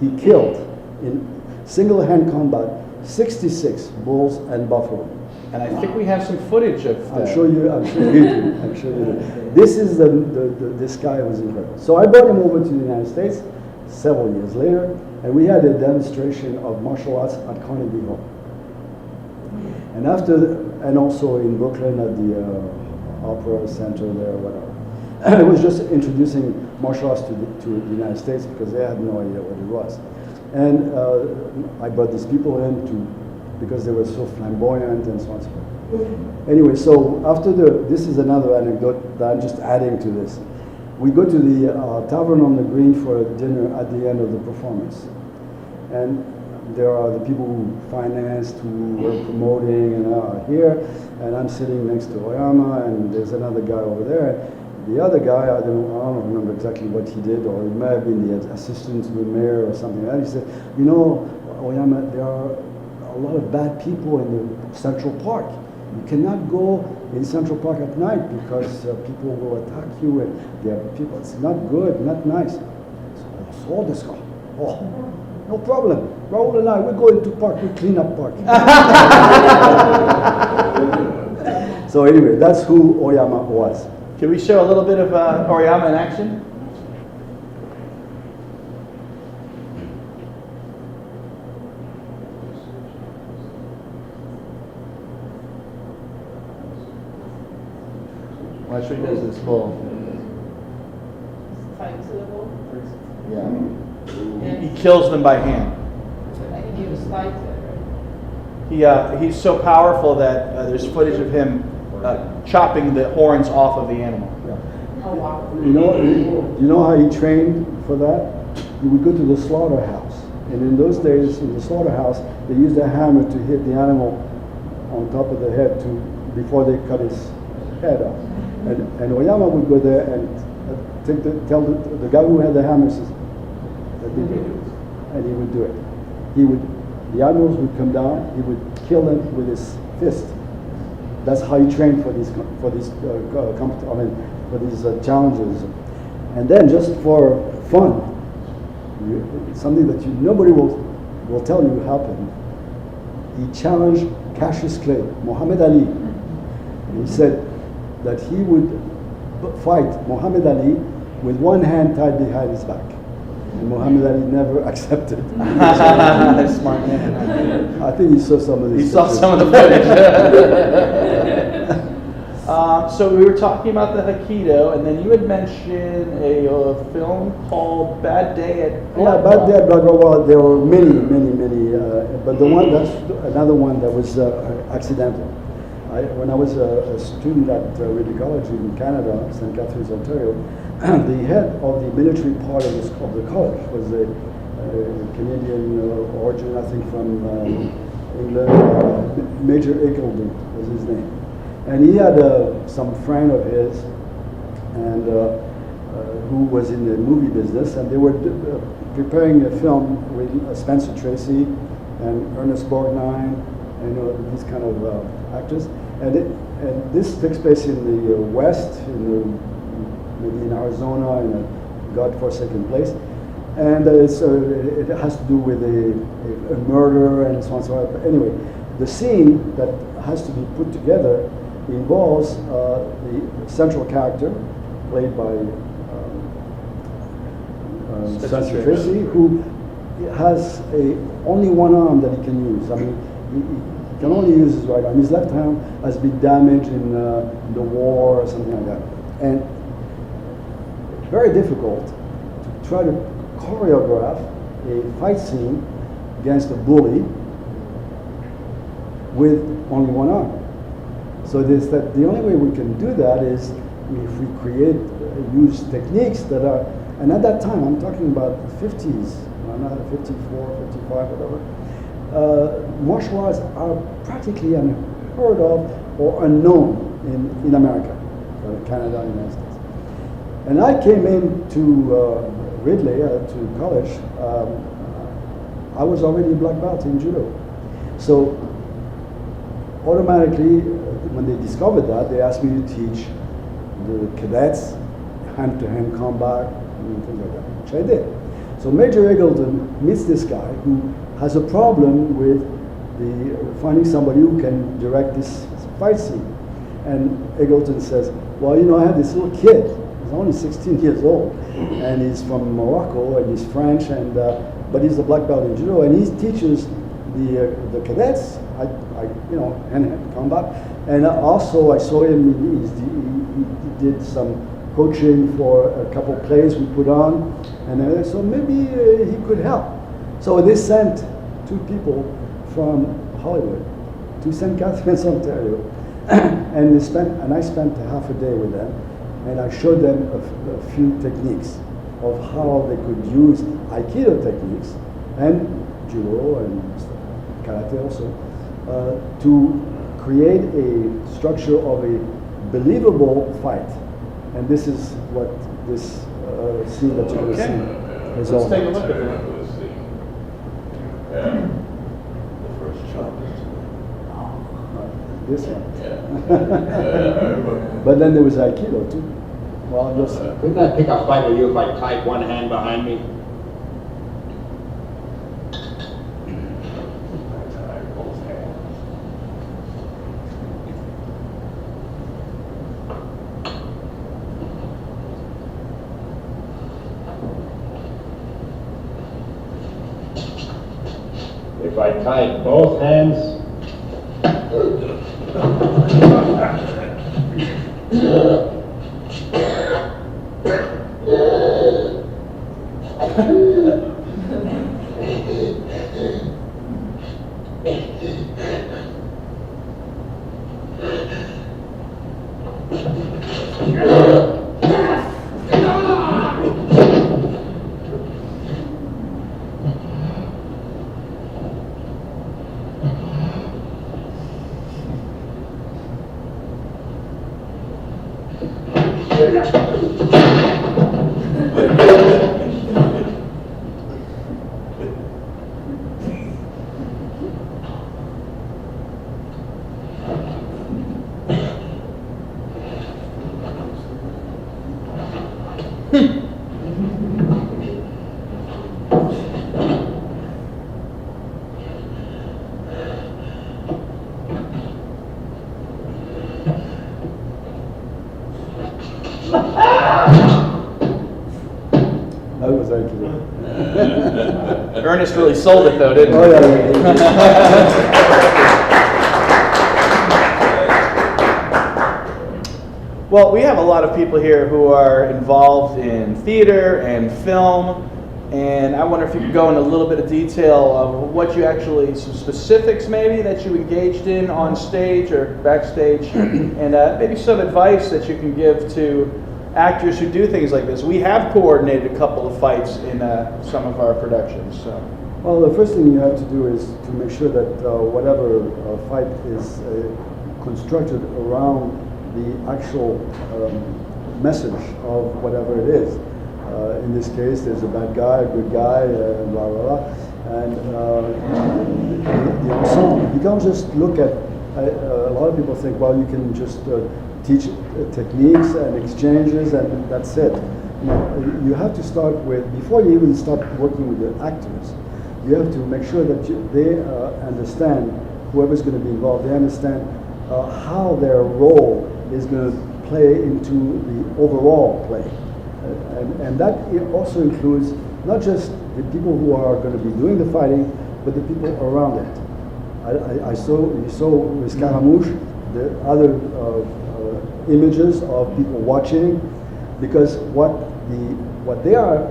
He killed in single-hand combat 66 bulls and buffalo. And I think we have some footage of that. I'm sure you do. This is this guy was incredible. So I brought him over to the United States several years later, and we had a demonstration of martial arts at Carnegie Hall. And and also in Brooklyn at the Opera Center there, whatever. And it was just introducing martial arts to the United States because they had no idea what it was. And I brought these people in because they were so flamboyant and so on and so forth. Anyway, so this is another anecdote that I'm just adding to this. We go to the Tavern on the Green for a dinner at the end of the performance. And there are the people who financed, who were promoting, and are here. And I'm sitting next to Oyama, and there's another guy over there. The other guy, I don't remember exactly what he did, or it may have been the assistant to the mayor or something like that. He said, Oyama, there are a lot of bad people in the Central Park. You cannot go in Central Park at night because people will attack you, and there are people. It's not good, not nice. So this guy, no problem. Raoul and I, we go into park, we clean up park. So anyway, that's who Oyama was. Can we show a little bit of Oyama in action? Watch what he does this bull. Fight to the bull. Yeah. He kills them by hand. Like he was fight to it, right? He's so powerful that there's footage of him chopping the horns off of the animal. Oh wow. You know how he trained for that? He would go to the slaughterhouse. And in those days, in the slaughterhouse, they used a hammer to hit the animal on top of the head before they cut his head off. And Oyama would go there and tell the guy who had the hammer, says, "Let me do it." And he would do it. The animals would come down, he would kill them with his fist. That's how he trained for these challenges. And then just for fun, something that nobody will tell you happened. He challenged Cassius Clay, Muhammad Ali. He said that he would fight Muhammad Ali with one hand tied behind his back. And Muhammad Ali never accepted. Smart man. I think he saw some of these. He saw pictures. some of the footage. So we were talking about the Aikido, and then you had mentioned a film called Bad Day at Yeah, Bad Day at Black Rock. Well, there were many, but that's another one that was accidental. When I was a student at Ridley College in Canada, St. Catharines, Ontario, the head of the military part of the college was a Canadian origin, I think from England. Major Eagleton was his name. And he had some friend of his, and who was in the movie business, and they were preparing a film with Spencer Tracy and Ernest Borgnine, and these kind of actors. And this takes place in the West, maybe in Arizona, in a godforsaken place. And it has to do with a murder and so on and so on. But anyway, the scene that has to be put together involves the central character, played by Spencer Tracy, who has only one arm that he can use. I mean, he can only use his right arm. His left arm has been damaged in the war or something like that. And very difficult to try to choreograph a fight scene against a bully with only one arm. So that the only way we can do that is if we use techniques that are, and at that time, I'm talking about the 50s, not 54, 55, whatever, martial arts are practically unheard of or unknown in America, Canada, and the United States. And I came into Ridley, to college, I was already a black belt in judo. So automatically, when they discovered that, they asked me to teach the cadets hand-to-hand combat and things like that, which I did. So Major Eagleton meets this guy who has a problem with finding somebody who can direct this fight scene. And Eagleton says, well, I had this little kid, he's only 16 years old, and he's from Morocco, and he's French, and but he's a black belt in judo, and he teaches the cadets, hand-to-hand combat. And also I saw him, he did some coaching for a couple plays we put on, and so maybe he could help. So they sent two people from Hollywood to St. Catharines, Ontario, and I spent half a day with them, and I showed them a few techniques of how they could use Aikido techniques and judo and karate also to create a structure of a believable fight. And this is what this scene that you're going to see is all Let's take a about. look at it. The first shot. This one. But then there was Aikido too. Well, just Couldn't I pick a fight with you if I tied one hand behind me? If I tied both hands, That was actually. Ernest really sold it though, didn't he? Oh yeah. Well, we have a lot of people here who are involved in theater and film, and I wonder if you could go into a little bit of detail of what you actually, some specifics maybe that you engaged in on stage or backstage, and maybe some advice that you can give to actors who do things like this. We have coordinated a couple of fights in some of our productions. So. Well, the first thing you have to do is to make sure that whatever fight is constructed around the actual message of whatever it is. In this case, there's a bad guy, a good guy, blah, blah, blah. And the ensemble, you can't just look at, a lot of people think, well, you can just teach techniques and exchanges and that's it. No, you have to start with, before you even start working with the actors, you have to make sure that they understand, whoever's going to be involved, they understand how their role is going to play into the overall play. And that also includes not just the people who are going to be doing the fighting, but the people around it. You saw with Scaramouche the other images of people watching, because what they are,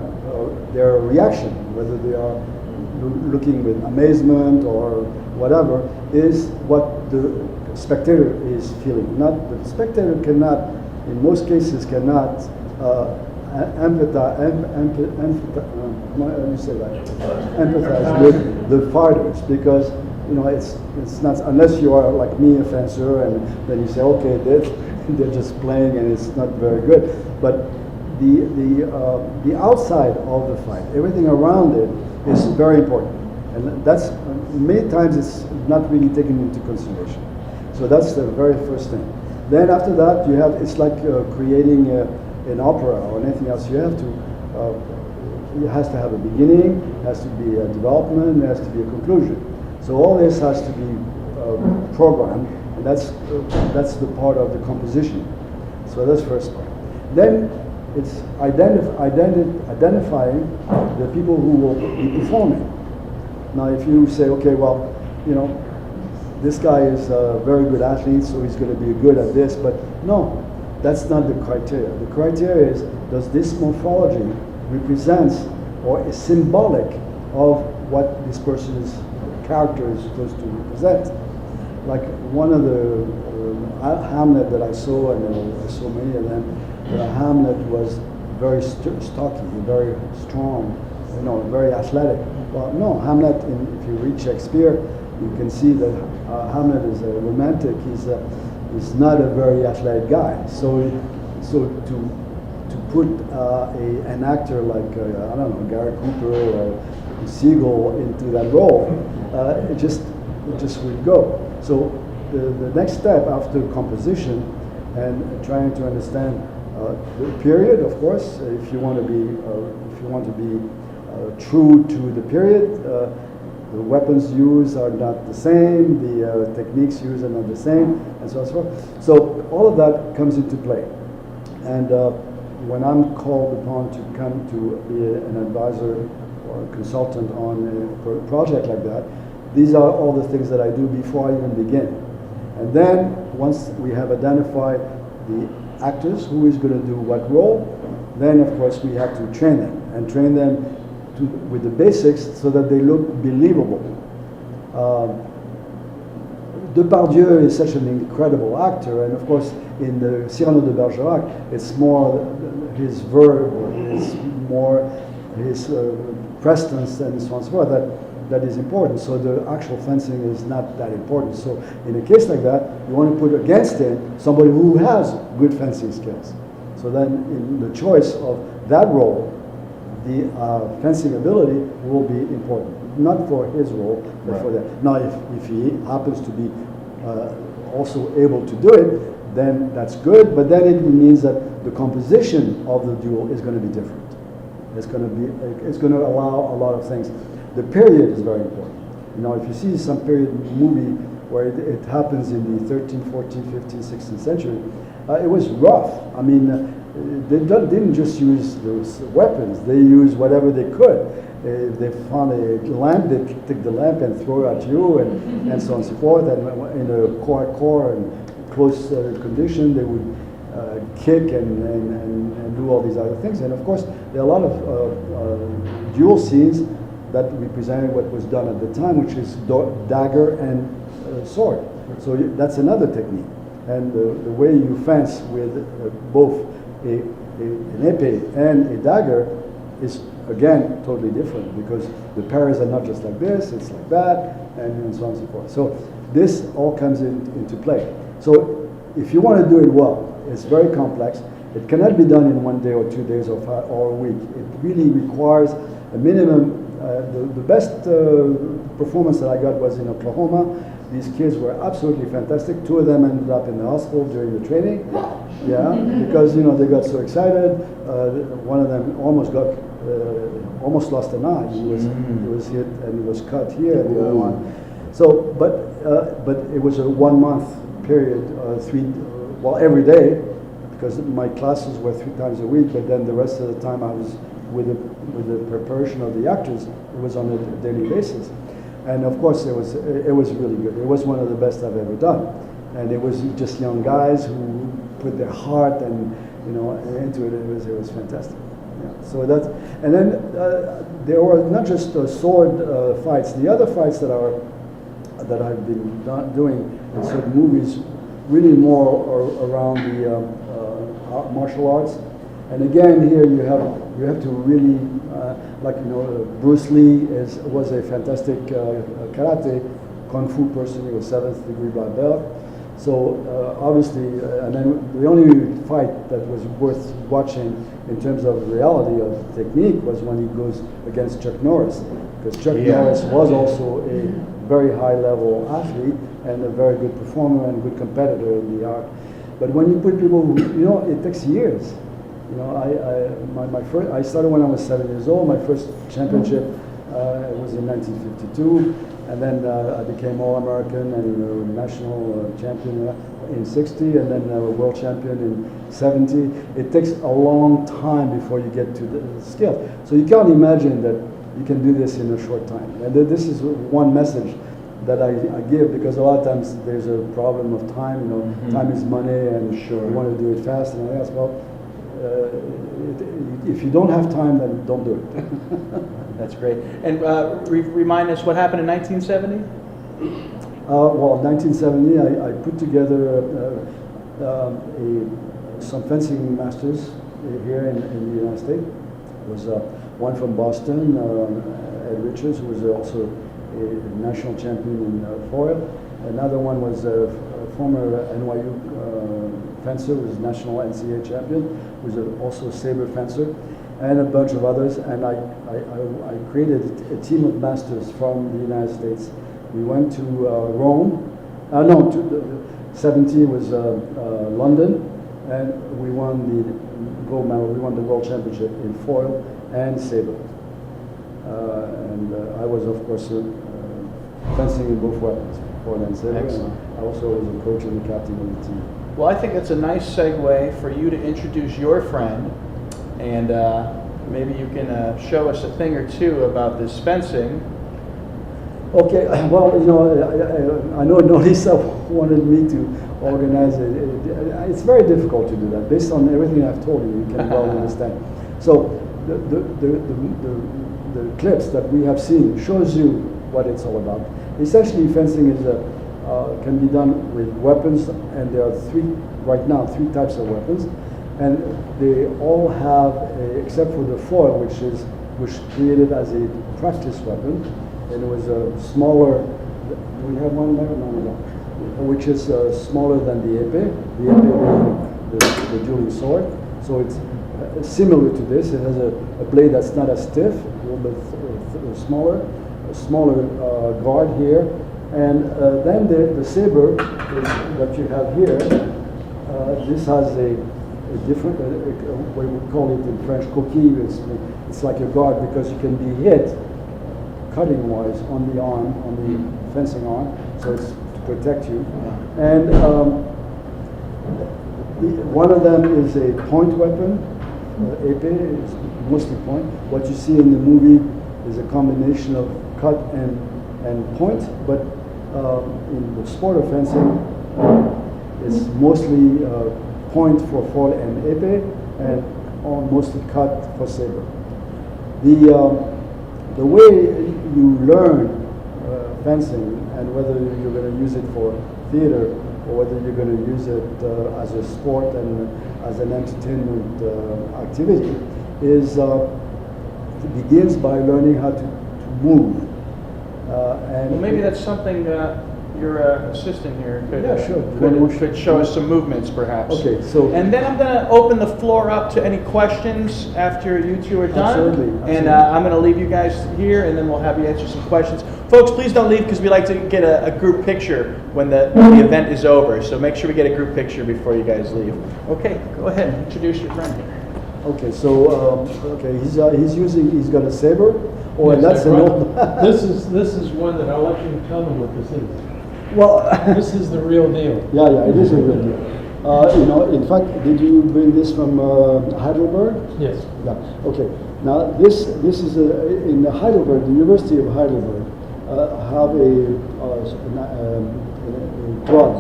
their reaction, whether they are looking with amazement or whatever, is what the spectator is feeling. Not the spectator cannot, in most cases, cannot empathize with the fighters, because it's not, unless you are like me, a fencer, and then you say, okay, they're just playing and it's not very good. But the outside of the fight, everything around it, is very important, and that's many times it's not really taken into consideration. So that's the very first thing. Then after that, you have, it's like creating an opera or anything else. You have to, it has to have a beginning, it has to be a development, it has to be a conclusion. So all this has to be programmed, and that's the part of the composition. So that's the first part. Then it's identifying the people who will be performing. Now, if you say, okay, well, this guy is a very good athlete, so he's going to be good at this, but no, that's not the criteria. The criteria is, does this morphology represents or is symbolic of what this person's character is supposed to represent? Like one of the Hamlet that I saw, and I saw many of them, Hamlet was very stocky, very strong, very athletic. Well, no, Hamlet, if you read Shakespeare, you can see that Hamlet is a romantic. He's not a very athletic guy. So to put an actor like I don't know, Gary Cooper or Siegel into that role, it just would go. So the next step after composition and trying to understand the period, of course, if you want to be true to the period. The weapons used are not the same, the techniques used are not the same, and so on and so forth. So all of that comes into play. And when I'm called upon to come to be an advisor or a consultant on a project like that, these are all the things that I do before I even begin. And then once we have identified the actors, who is going to do what role, then of course we have to train them, and train them with the basics so that they look believable. Depardieu is such an incredible actor, and of course in the Cyrano de Bergerac, it's more his verb, it's more his presence and so on and so forth, that that is important. So the actual fencing is not that important. So in a case like that, you want to put against it somebody who has good fencing skills. So then in the choice of that role, the fencing ability will be important. Not for his role, but for that. Now, if he happens to be also able to do it, then that's good, but then it means that the composition of the duel is going to be different. It's going to allow a lot of things. The period is very important. You know, if you see some period movie where it happens in the 13th, 14th, 15th, 16th century, it was rough. I mean, they didn't just use those weapons, they used whatever they could. If they found a lamp, they'd take the lamp and throw it at you, and so on and so forth. And in a core and close condition, they would kick and do all these other things. And of course, there are a lot of duel scenes that represented what was done at the time, which is dagger and sword. So that's another technique. And the way you fence with both an épée and a dagger is, again, totally different, because the parries are not just like this, it's like that, and so on and so forth. So this all comes into play. So if you want to do it well, it's very complex. It cannot be done in 1 day or 2 days or a week. It really requires a minimum. The best performance that I got was in Oklahoma. These kids were absolutely fantastic. 2 of them ended up in the hospital during the training. Yeah, because they got so excited. One of them almost lost an eye. He was hit and he was cut here. The other one. So, but it was a 1 month period. Every day, because my classes were 3 times a week. But then the rest of the time I was with the preparation of the actors. It was on a daily basis. And of course, it was really good. It was one of the best I've ever done, and it was just young guys who put their heart and into it. It was fantastic. Yeah. So that's, and then there were not just sword fights. The other fights that I've been doing in certain movies, really more around the martial arts. And again, here you have to really, Bruce Lee was a fantastic karate, kung fu person. He was 7th degree black belt. So obviously, and then the only fight that was worth watching in terms of reality of technique was when he goes against Chuck Norris, because Chuck Norris was also a very high level athlete and a very good performer and good competitor in the art. But when you put people who, it takes years. I started when I was 7 years old. My first championship was in 1952, and then I became All-American and national champion in 60, and then world champion in 70. It takes a long time before you get to the skill. So you can't imagine that you can do this in a short time. And this is one message that I give, because a lot of times there's a problem of time. Time is money, and you want to do it fast and all that. Well, if you don't have time, then don't do it. That's great. And remind us what happened in 1970? 1970, I put together some fencing masters here in the United States. There was one from Boston, Ed Richards, who was also a national champion in foil. Another one was a former NYU fencer, who was national NCAA champion, who was also a saber fencer, and a bunch of others. And I created a team of masters from the United States. We went to Rome. 70 was London, and we won the gold medal. We won the world championship in foil and saber. And I was, of course, fencing in both weapons, foil and saber. Excellent. And I also was a coach and the captain of the team. Well, I think that's a nice segue for you to introduce your friend, and maybe you can show us a thing or two about this fencing. Okay, well, I know Nolisa wanted me to organize it. It's very difficult to do that. Based on everything I've told you, you can well understand. So the clips that we have seen shows you what it's all about. Essentially, fencing is can be done with weapons, and there are three types of weapons, and they all have, except for the foil, which created as a practice weapon. and it was a smaller. Do we have one there? No. Which is smaller than the épée. The épée being the dueling sword. So it's similar to this. It has a blade that's not as stiff, a little bit smaller, a smaller guard here. And then the saber is what you have here. This has a different, what we call it in French, coquille. It's like a guard because you can be hit cutting-wise on the arm, on the fencing arm, so it's to protect you. And one of them is a point weapon. Épée is mostly point. What you see in the movie is a combination of cut and point, but in the sport of fencing, it's mostly point for foil and épée, and mostly cut for saber. The way you learn fencing, and whether you're going to use it for theater or whether you're going to use it as a sport and as an entertainment activity, is it begins by learning how to move. Well, maybe that's something your assistant here could show us some movements, perhaps. Okay, so and then I'm going to open the floor up to any questions after you two are done. Absolutely. And I'm going to leave you guys here, and then we'll have you answer some questions. Folks, please don't leave because we like to get a group picture when the event is over. So make sure we get a group picture before you guys leave. Okay, go ahead. Introduce your friend here. Okay, so he's got a saber. Oh, and that's an old. This is one that I'll let you tell them what this is. Well, This is the real deal. yeah, it is a real deal. In fact, did you bring this from Heidelberg? Yes. Yeah. Okay. Now this is in Heidelberg, the University of Heidelberg, have a club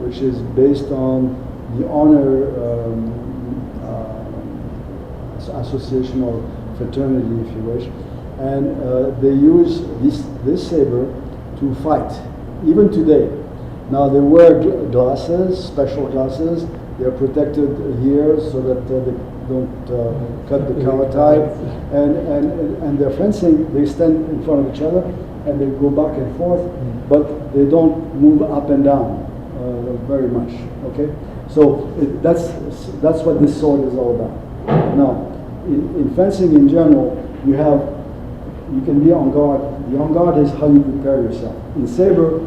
which is based on the honor association or fraternity, if you wish, and they use this saber to fight. Even today. Now they wear glasses, special glasses. They're protected here so that they don't cut the karate. And they're fencing. They stand in front of each other and they go back and forth, but they don't move up and down very much. Okay, so that's what this sword is all about. Now, in fencing in general, you can be on guard. The on guard is how you prepare yourself. In saber,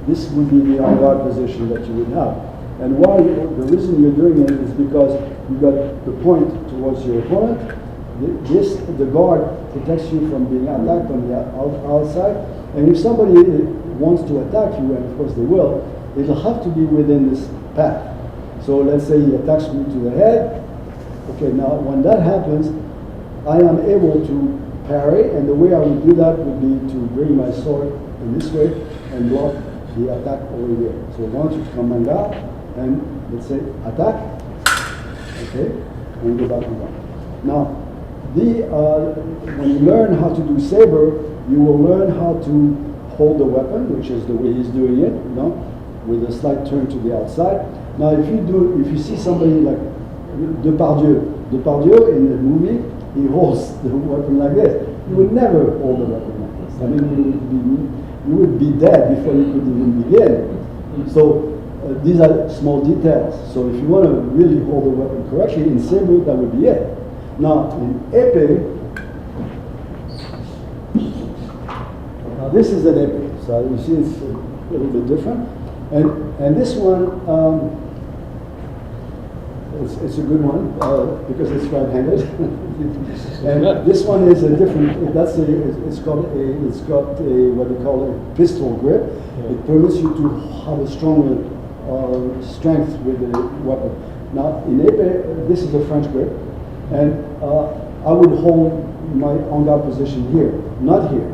this would be the on guard position that you would have. And the reason you're doing it is because you've got the point towards your opponent. The guard protects you from being attacked on the outside. And if somebody wants to attack you, and of course they will, it'll have to be within this path. So let's say he attacks me to the head. Okay, now when that happens, I am able to parry, and the way I would do that would be to bring my sword in this way and block the attack over here. So once you come and out, and let's say attack, okay, and go back and down. Now, when you learn how to do saber, you will learn how to hold the weapon, which is the way he's doing it, with a slight turn to the outside. Now, if you see somebody like Depardieu in the movie, he holds the weapon like this. You would never hold the weapon like this. I mean, you would be dead before you could even begin. So these are small details. So if you want to really hold the weapon correctly, in saber, that would be it. Now, in épée, now this is an épée. So you see it's a little bit different. And this one, it's a good one because it's right-handed. And this one is a different. It's got what they call a pistol grip. Yeah. It permits you to have a stronger strength with the weapon. Now in épée, this is a French grip, and I would hold my en garde position here, not here.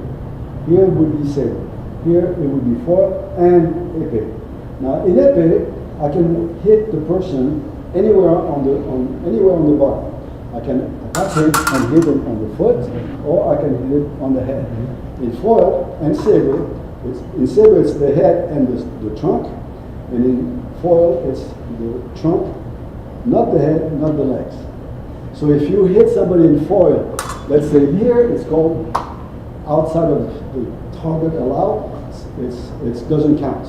Here would be saber. Here it would be foil and épée. Now in épée, I can hit the person anywhere on the body. I can attack him and hit him on the foot, or I can hit him on the head. In foil and saber, it's the head and the trunk, and in foil it's the trunk, not the head, not the legs. So if you hit somebody in foil, let's say here, it's called outside of target allowed, it doesn't count.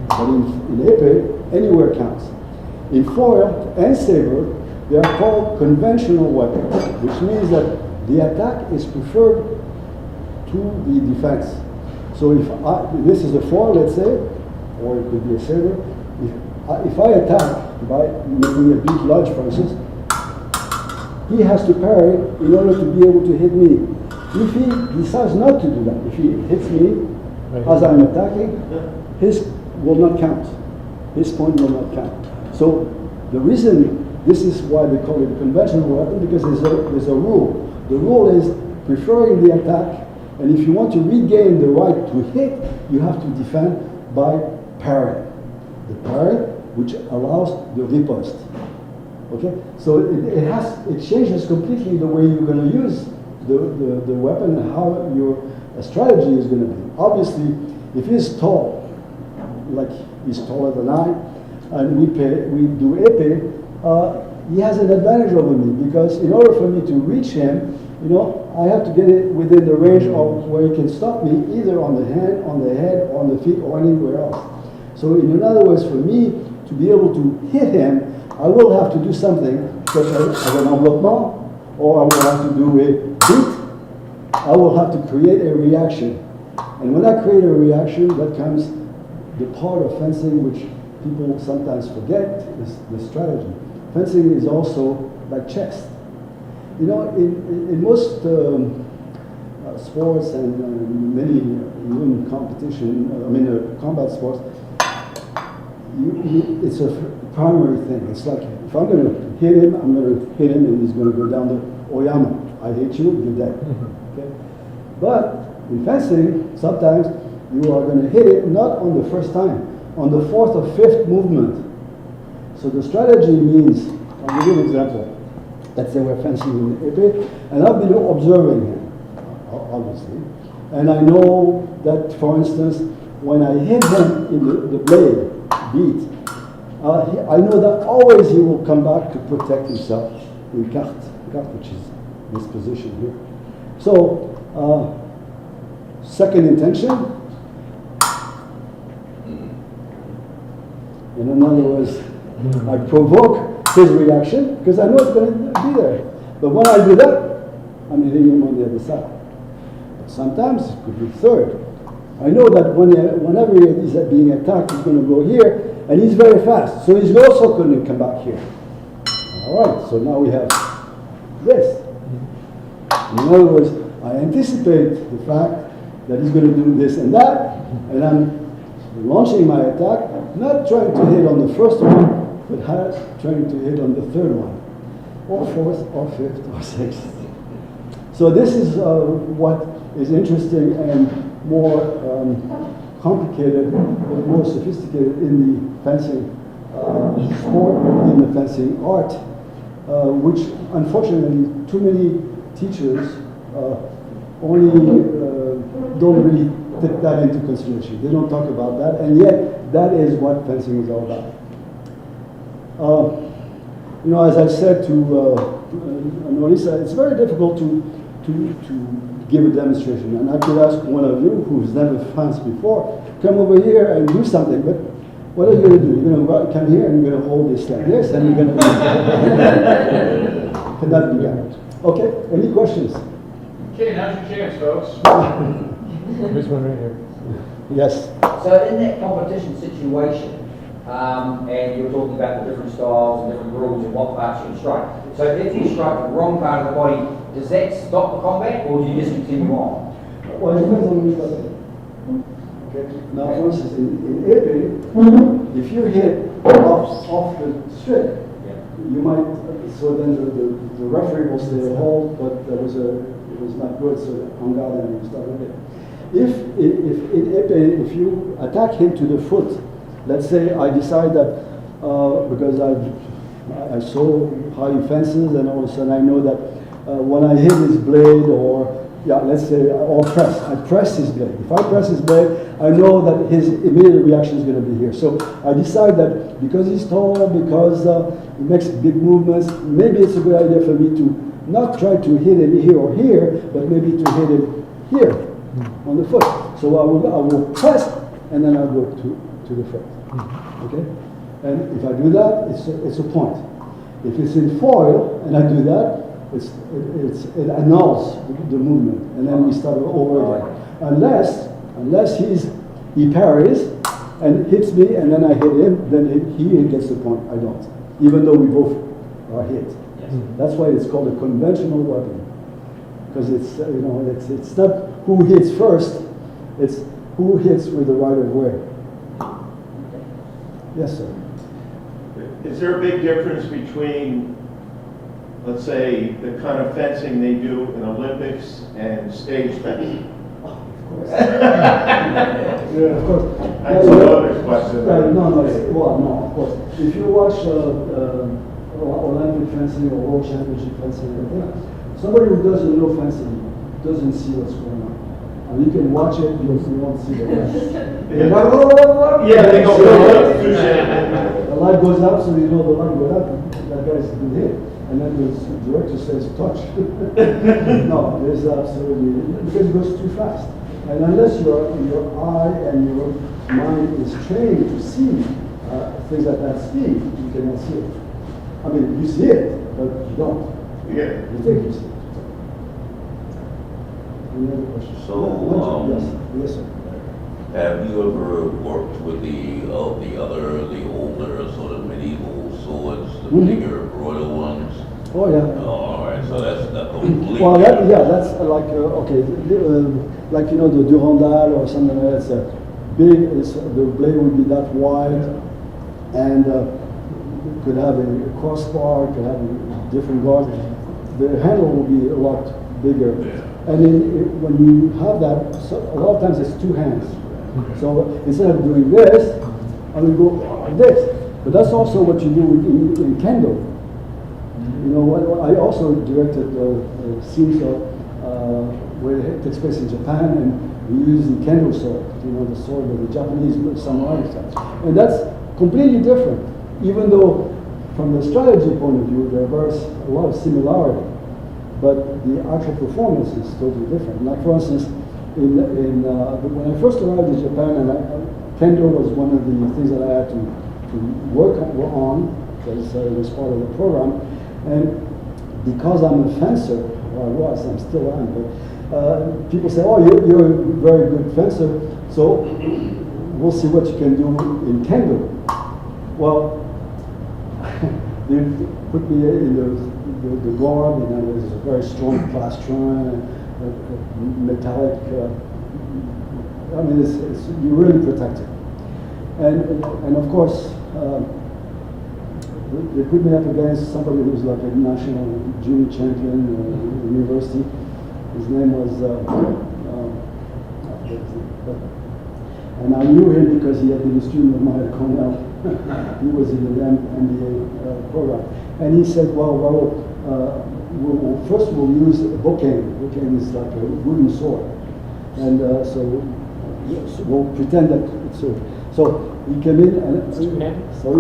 But in épée, anywhere counts. In foil and saber, they are called conventional weapons, which means that the attack is preferred to the defense. So this is a foil, let's say, or it could be a saber. If I attack by making a big lunge, for instance, he has to parry in order to be able to hit me. If he decides not to do that, if he hits me as I'm attacking, his will not count. His point will not count. So the reason, this is why they call it a conventional weapon, because there's a rule. The rule is preferring the attack, and if you want to regain the right to hit, you have to defend by parry. The parry, which allows the riposte. Okay, so it changes completely the way you're going to use the weapon and how your strategy is going to be. Obviously, if he's tall, like he's taller than I, and we do épée, he has an advantage over me, because in order for me to reach him, I have to get it within the range of where he can stop me, either on the hand, on the head, on the feet, or anywhere else. So in other words, for me to be able to hit him, I will have to do something such as an enveloppement, or I will have to do a beat. I will have to create a reaction. And when I create a reaction, that comes the part of fencing which people sometimes forget, is the strategy. Fencing is also like chess. In most sports and many even competition, combat sports, it's a primary thing. It's like, if I'm going to hit him, I'm going to hit him and he's going to go down the oyama. I hit you, you're dead. Okay? But in fencing, sometimes you are going to hit it not on the first time, on the fourth or fifth movement. So the strategy means, I'll give you an example. Let's say we're fencing in épée, and I've been observing him, obviously. And I know that, for instance, when I hit him in the blade, beat, I know that always he will come back to protect himself in carte, which is this position here. So, second intention, in other words, I provoke his reaction because I know it's going to be there. But when I do that, I'm hitting him on the other side. But sometimes it could be third. I know that whenever he's being attacked, he's going to go here, and he's very fast. So he's also going to come back here. All right, so now we have this. In other words, I anticipate the fact that he's going to do this and that, and I'm launching my attack, not trying to hit on the first one, but trying to hit on the third one, or fourth, or fifth, or sixth. So this is what is interesting and more complicated, but more sophisticated in the fencing sport, in the fencing art, which unfortunately too many teachers only don't really take that into consideration. They don't talk about that, and yet that is what fencing is all about. As I said to Norisa, it's very difficult to give a demonstration. And I could ask one of you who's never fenced before, come over here and do something. But what are you going to do? You're going to come here and you're going to hold this like this, and you're going to cannot be done. Okay. Any questions? Okay, now's your chance, folks. This one right here. Yes. So in that competition situation, and you're talking about the different styles and different rules and what parts you can strike. So if you strike the wrong part of the body, does that stop the combat, or do you just continue on? Well, it depends on which weapon. Okay. Now, for instance, in épée, if you hit off the strip, you might. So then the referee will say hold, but it was not good, so on guard and you start with it. If in épée, if you attack him to the foot, let's say I decide that because I saw how he fences, and all of a sudden I know that when I hit his blade, or let's say, or press, I press his blade. If I press his blade, I know that his immediate reaction is going to be here. So I decide that because he's tall, because he makes big movements, maybe it's a good idea for me to not try to hit him here or here, but maybe to hit him here. on the foot. So I will press, and then I'll go to the foot. Okay? And if I do that, it's a point. If it's in foil, and I do that, it annuls the movement, and then we start over again. Unless he parries and hits me, and then I hit him, then he gets the point. I don't, even though we both are hit. Yes. That's why it's called a conventional weapon, because it's not who hits first, it's who hits with the right of way. Yes, sir. Is there a big difference between, let's say, the kind of fencing they do in Olympics and stage fencing? Yeah, of course. That's another question. No, of course. If you watch Olympic fencing or World Championship fencing, somebody who doesn't know fencing doesn't see what's going on. And you can watch it, you won't see the rest. Yeah, they go, the light goes up, so you know the light goes up, that guy's been hit. And then the director says, touch. No, there's absolutely, because it goes too fast. And unless your eye and your mind is trained to see things at that speed, you cannot see it. I mean, you see it, but you don't. Yeah. You think you see it. Any other questions? So, yes, sir. have you ever worked with the older sort of medieval swords, the bigger, royal ones? Oh, yeah. All right, so that's not completely. Well, that's like like the Durandal or something like that. It's a big. The blade would be that wide, and could have a crossbar, could have a different guard. The handle will be a lot bigger, and when you have that, a lot of times it's two hands. So instead of doing this, I will go like this. But that's also what you do in kendo. You know, I also directed scenes where it takes place in Japan, and we use the kendo sword, the sword of the Japanese samurai style. And that's completely different, even though from the strategy point of view, there's a lot of similarity, but the actual performance is totally different. Like, for instance, when I first arrived in Japan, and kendo was one of the things that I had to work on, because it was part of the program. And because I'm a fencer, or I'm still am, but people say, oh, you're a very good fencer, so we'll see what you can do in kendo. Well, they put me in the guard, and there's a very strong plastron, metallic, I mean, you're really protected. And of course, they put me up against somebody who's like a national junior champion in the university. His name was, and I knew him because he had been a student of mine at Cornell. He was in the MBA program. And he said, well, first we'll use a bokeh. Bokeh is like a wooden sword. And so we'll pretend that it's a, so he came in, and so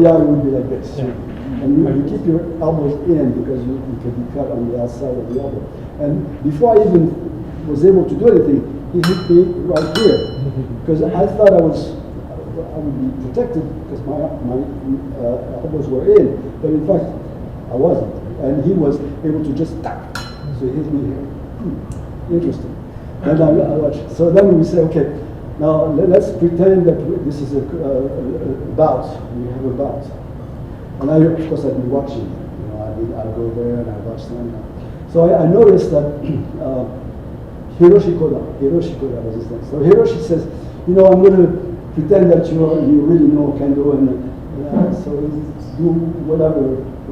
yeah, it would be like this. Yeah. And you keep your elbows in, because you can be cut on the outside of the elbow. And before I even was able to do anything, he hit me right here, because I thought I would be protected because my elbows were in, but in fact I wasn't, and he was able to just tap. So he hit me here. Interesting. And I watched. So then we say, okay, now let's pretend that this is a bout. We have a bout. And of course, I've been watching. I go there and I watch them. So I noticed that Hiroshi Koda was his name. So Hiroshi says, I'm going to pretend that you really know kendo, and so do whatever,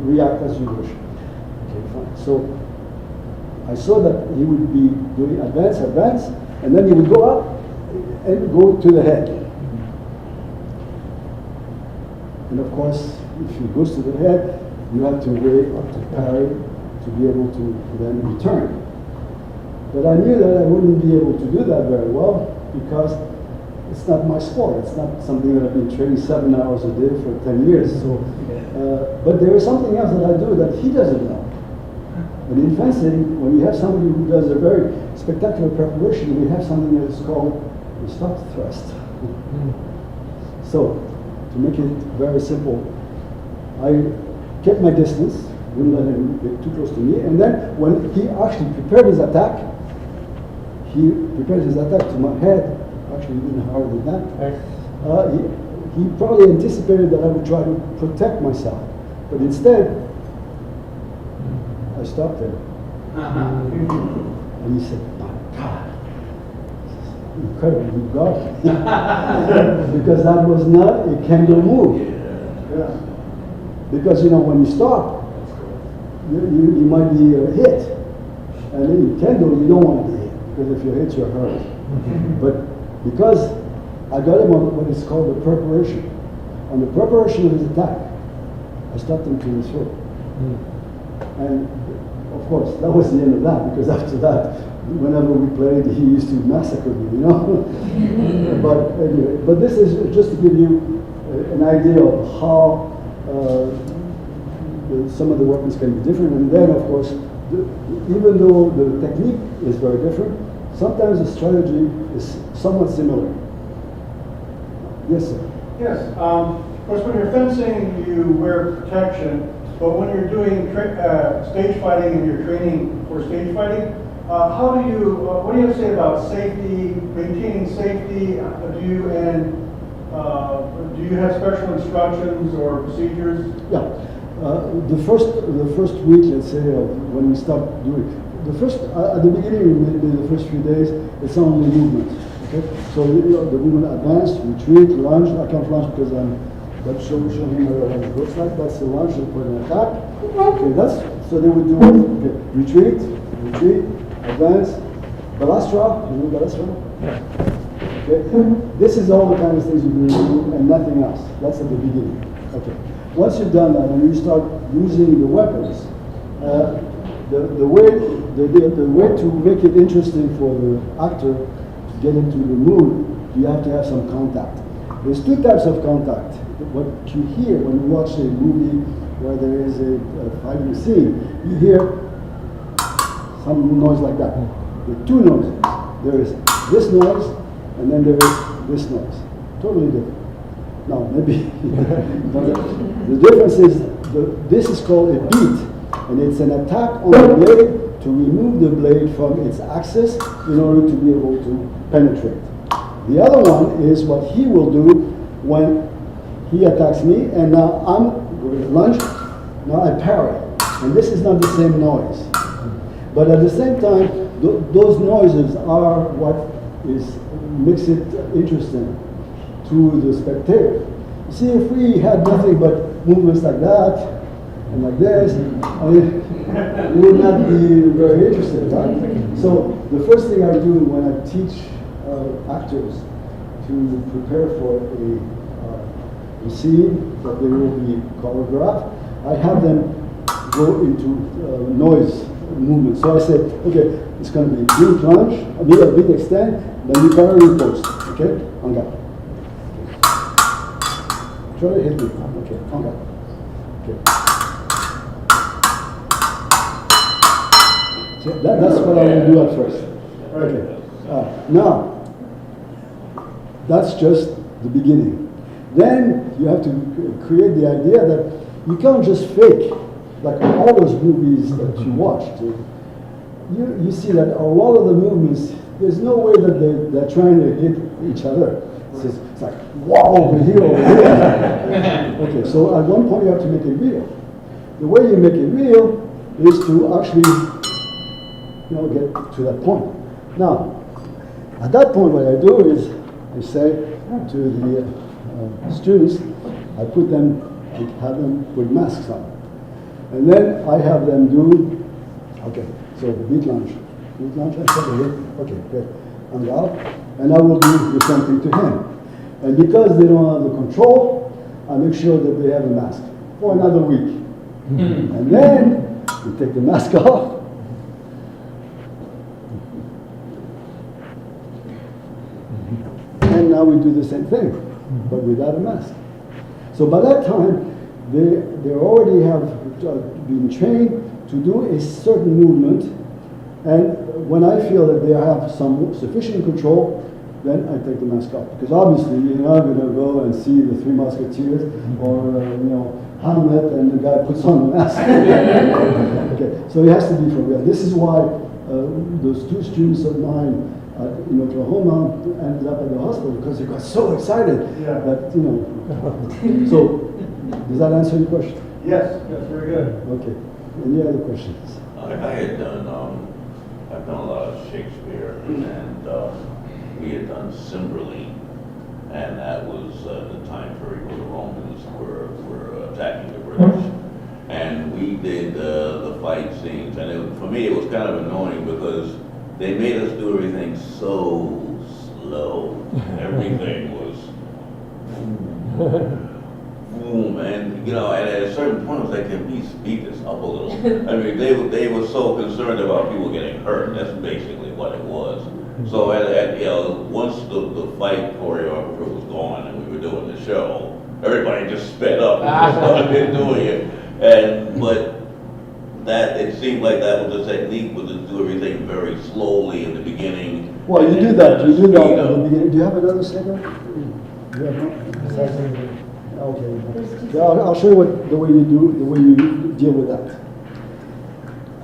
react as you wish. Okay, fine. So I saw that he would be doing advance, and then he would go up and go to the head. And of course, if he goes to the head, you have to wait up to parry to be able to then return. But I knew that I wouldn't be able to do that very well, because it's not my sport. It's not something that I've been training 7 hours a day for 10 years. So, but there is something else that I do that he doesn't know. But in fencing, when you have somebody who does a very spectacular preparation, we have something that is called a stop thrust. So, to make it very simple, I kept my distance, wouldn't let him get too close to me, and then when he actually prepared his attack to my head, actually even harder than that. He probably anticipated that I would try to protect myself, but instead, I stopped there. And he said, my God, incredible, you got it. Because that was not a kendo move. Yeah. Because, when you stop, you might be hit. And in kendo, you don't want to be hit, because if you're hit, you're hurt. But because I got him on what is called the preparation. On the preparation of his attack, I stopped him to his throat. And of course, that was the end of that, because after that, whenever we played, he used to massacre me, But anyway, but this is just to give you an idea of how some of the weapons can be different. And then, of course, even though the technique is very different, sometimes the strategy is somewhat similar. Yes, sir. Yes. Of course, when you're fencing, you wear protection. But when you're doing stage fighting and you're training for stage fighting, what do you have to say about safety, maintaining safety? Do you have special instructions or procedures? Yeah. The first week, let's say, when we start doing at the beginning, maybe the first few days, it's only movement. Okay, so the movement advanced, retreat, lunge. I can't lunge because but show him what it looks like. That's the lunge. They put an attack. Okay, so they would do it. Okay, retreat, advance, balastra. You know balastra? Yeah. Okay. This is all the kind of things you do and nothing else. That's at the beginning. Okay. Once you've done that and you start using the weapons, the way to make it interesting for the actor to get into the mood, you have to have some contact. There's two types of contact. What you hear when you watch a movie where there is a fighting scene, you hear some noise like that. There are two noises. There is this noise, and then there is this noise. Totally different. Now, maybe the difference is this is called a beat, and it's an attack on the blade to remove the blade from its axis in order to be able to penetrate. The other one is what he will do when he attacks me, and now I'm going to lunge. Now I parry, and this is not the same noise. But at the same time, those noises are what makes it interesting to the spectator. See, if we had nothing but movements like that and like this, it would not be very interesting, right? So the first thing I do when I teach actors to prepare for a scene that they will be choreographed, I have them go into noise movement. So I said, okay, it's going to be beat lunge, a beat extend, then you parry riposte. Okay, on guard. Try to hit me. Okay, on guard. Okay. So that's what I will do at first. Okay. Now, that's just the beginning. Then you have to create the idea that you can't just fake, like all those movies that you watched. You see that a lot of the movements, there's no way that they're trying to hit each other. It's like, wow, over here, over here. Okay, so at one point you have to make it real. The way you make it real is to actually, get to that point. Now, at that point, what I do is I say to the students, I have them put masks on. And then I have them do, okay, so the beat lunge, I said, okay, great, on out, and I will do the same thing to him. And because they don't have the control, I make sure that they have a mask for another week. And then we take the mask off. And now we do the same thing, but without a mask. So by that time, they already have been trained to do a certain movement, and when I feel that they have some sufficient control, then I take the mask off. Because obviously you're not going to go and see the Three Musketeers or Hamlet and the guy puts on the mask. Okay, so it has to be for real. This is why those two students of mine in Oklahoma ended up at the hospital, because they got so excited that, So, does that answer your question? Yes, that's very good. Okay. Any other questions? I had done, I've done a lot of Shakespeare, and we had done Cymbeline, and that was the time period where the Romans were attacking the British. And we did the fight scenes, and for me it was kind of annoying because they made us do everything so slow. Everything was boom, and and at a certain point I was like, can we speed this up a little? I mean, they were so concerned about people getting hurt. That's basically what it was. So once the fight choreographer was gone and we were doing the show, everybody just sped up and just started doing it. But that it seemed like that was the technique, was to do everything very slowly in the beginning. Well, you do that. You do that at the beginning. Do you have another second? You have one? Okay. Yeah, I'll show you the way you deal with that.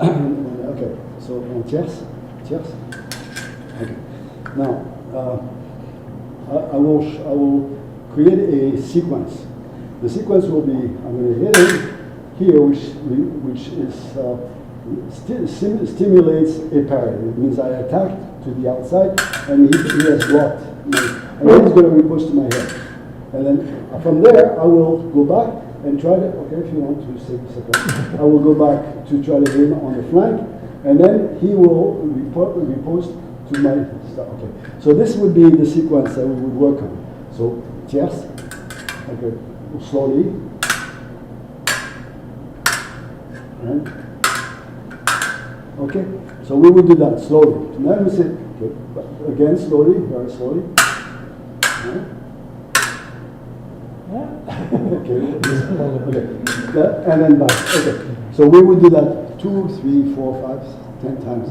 Okay. So tierce. Okay. Now, I will create a sequence. The sequence will be, I'm going to hit it here, which is stimulates a parry. It means I attack to the outside, and he has blocked and then he's going to riposte to my head. And then from there, I will go back and try to, okay, if you want to take a second, I will go back to try to hit him on the flank, and then he will riposte to my stuff. Okay, so this would be the sequence that we would work on. So, tierce, okay, slowly, right? Okay, so we would do that slowly. Now we say, okay, again, slowly, very slowly. Right? Okay, and then back. Okay, so we would do that 2, 3, 4, 5, 10 times.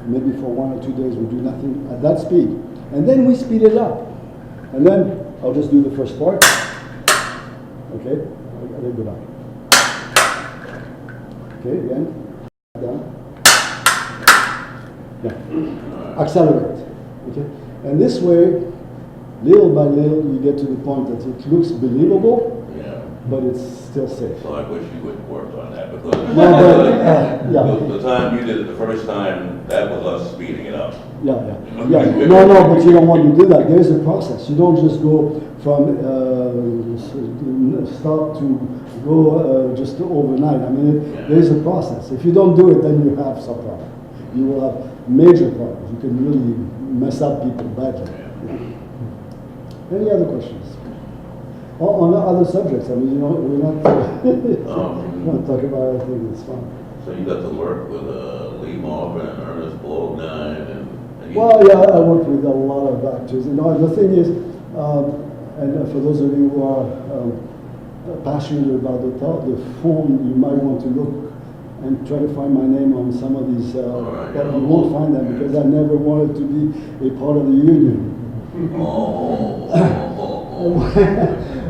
Maybe for 1 or 2 days we do nothing at that speed, and then we speed it up. And then I'll just do the first part. Okay, and then go back. Okay, again, down. Yeah, accelerate. Okay, and this way, little by little, you get to the point that it looks believable, but it's still safe. So I wish you would work on that, because the time you did it the first time, that was us speeding it up. Yeah. No, but you don't want to do that. There's a process. You don't just go from start to go just overnight. I mean, there's a process. If you don't do it, then you have some problem. You will have major problems. You can really mess up people badly. Any other questions? On other subjects, I mean, we're not talking about other things. It's fun. So you got to work with Lee Marvin and Ernest Borgnine and well, yeah, I worked with a lot of actors. The thing is, and for those of you who are passionate about the film, you might want to look and try to find my name on some of these, but you won't find them because I never wanted to be a part of the union.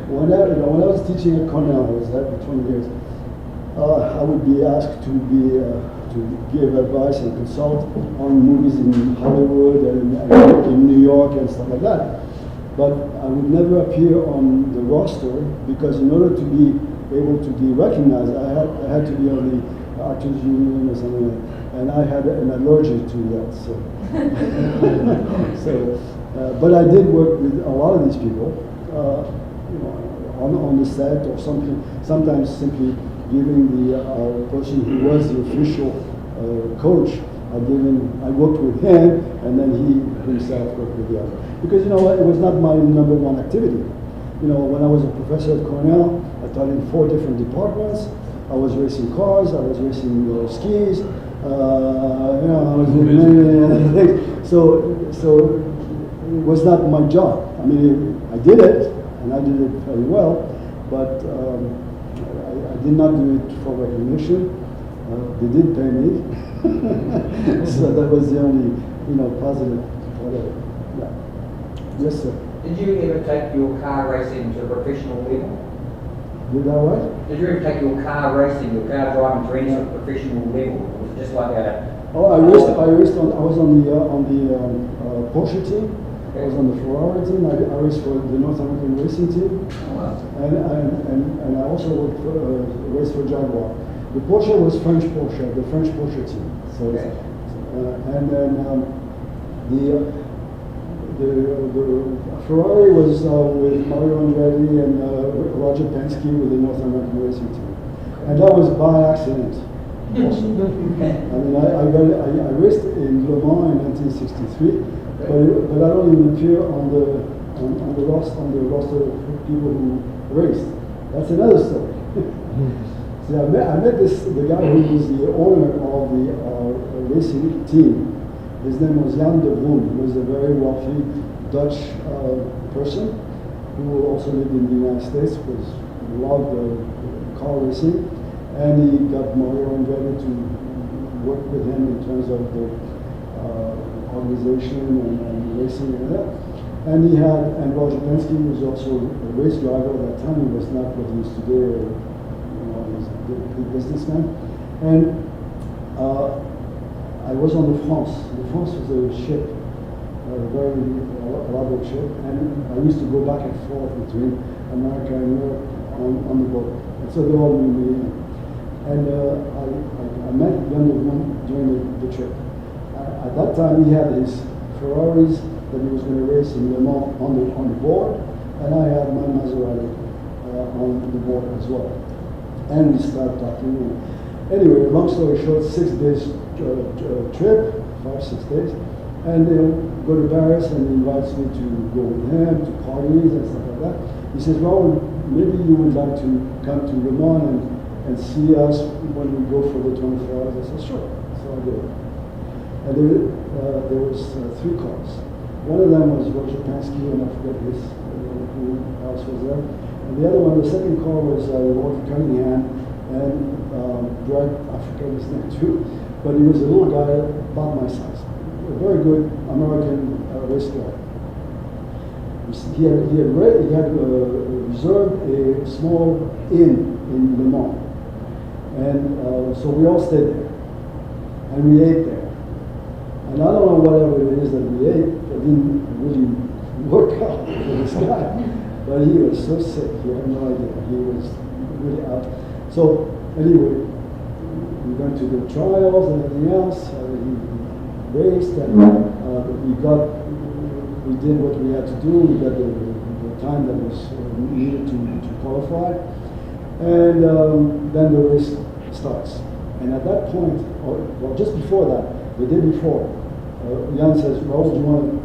When I was teaching at Cornell, I was there for 20 years. I would be asked to give advice and consult on movies in Hollywood and in New York and stuff like that. But I would never appear on the roster because in order to be able to be recognized, I had to be on the Actors Union or something like that. And I had an allergy to that. But I did work with a lot of these people. On the set or something, sometimes simply giving the person who was the official coach, I worked with him, and then he himself worked with the other. Because it was not my number one activity. When I was a professor at Cornell, I taught in 4 different departments. I was racing cars, I was racing skis, I was doing many other things. So it was not my job. I mean, I did it, and I did it very well, but did not do it for recognition. They did pay me, so that was the only, positive part of it. Yeah. Yes, sir. Did you ever take your car racing to a professional level? Did I what? Did you ever take your car racing, your car driving to any sort of professional level? Or was it just like a... Oh, I was on the Porsche team. I was on the Ferrari team. I raced for the North American racing team. Oh, wow. And I also worked for, raced for Jaguar. The Porsche was French Porsche, the French Porsche team. So, Okay. and then the Ferrari was with Mario Andretti and Roger Penske with the North American racing team. And that was by accident. I mean, I raced in Le Mans in 1963, but I don't even appear on the roster of people who raced. That's another story. See, I met the guy who was the owner of the racing team. His name was Jan de Vroom. He was a very wealthy Dutch person who also lived in the United States, was loved car racing, and he got Mario Andretti to work with him in terms of the organization and racing and that. And Roger Penske was also a race driver at that time. He was not what he is today. He's a big businessman. And I was on the France. The France was a ship, a very elaborate ship, and I used to go back and forth between America and Europe on the boat. And so they all knew me. And I met Jan de Vroom during the trip. At that time, he had his Ferraris that he was going to race in Le Mans on the board, and I had my Maserati on the board as well. And we started talking. Anyway, long story short, 6 days trip, 5-6 days, and go to Paris, and he invites me to go with him to parties and stuff like that. He says, well, maybe you would like to come to Le Mans and see us when we go for the 24 hours. I said, sure. So I did. And there was 3 cars. One of them was Roger Penske, and I forget who else was there. And the other one, the second car was Walter Cunningham, and Brett, I forget his name too, but he was a little guy about my size. A very good American race guy. He had reserved a small inn in Le Mans. And so we all stayed there. And we ate there. And I don't know whatever it is that we ate, it didn't really work out for this guy. But he was so sick, you have no idea. He was really out. So anyway, we went to the trials and everything else. He raced, and we did what we had to do. We got the time that was needed to qualify. And then the race starts. And at that point, well, just before that, the day before, Jan says, Raoul, do you want to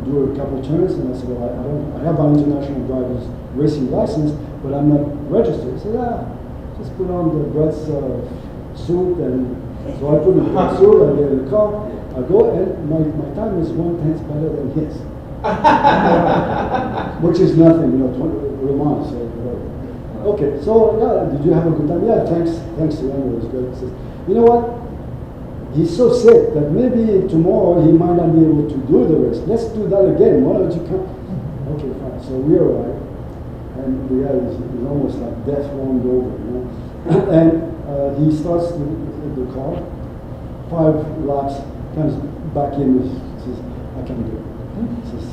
do a couple turns? And I said, well, I have my international driver's racing license, but I'm not registered. He said, just put on the Brett's suit. And so I put the Brett's suit, I get in the car, I go, and my time is 1/10 better than his. Which is nothing, 20 Le Mans. So, okay, so did you have a good time? Yeah, thanks, Jan, it was good. He says, you know what? He's so sick that maybe tomorrow he might not be able to do the race. Let's do that again. Why don't you come? Okay, fine. So we arrived, and we had it was almost like death rolled over, And he starts the car, 5 laps, comes back in, and says, I can't do it. Says,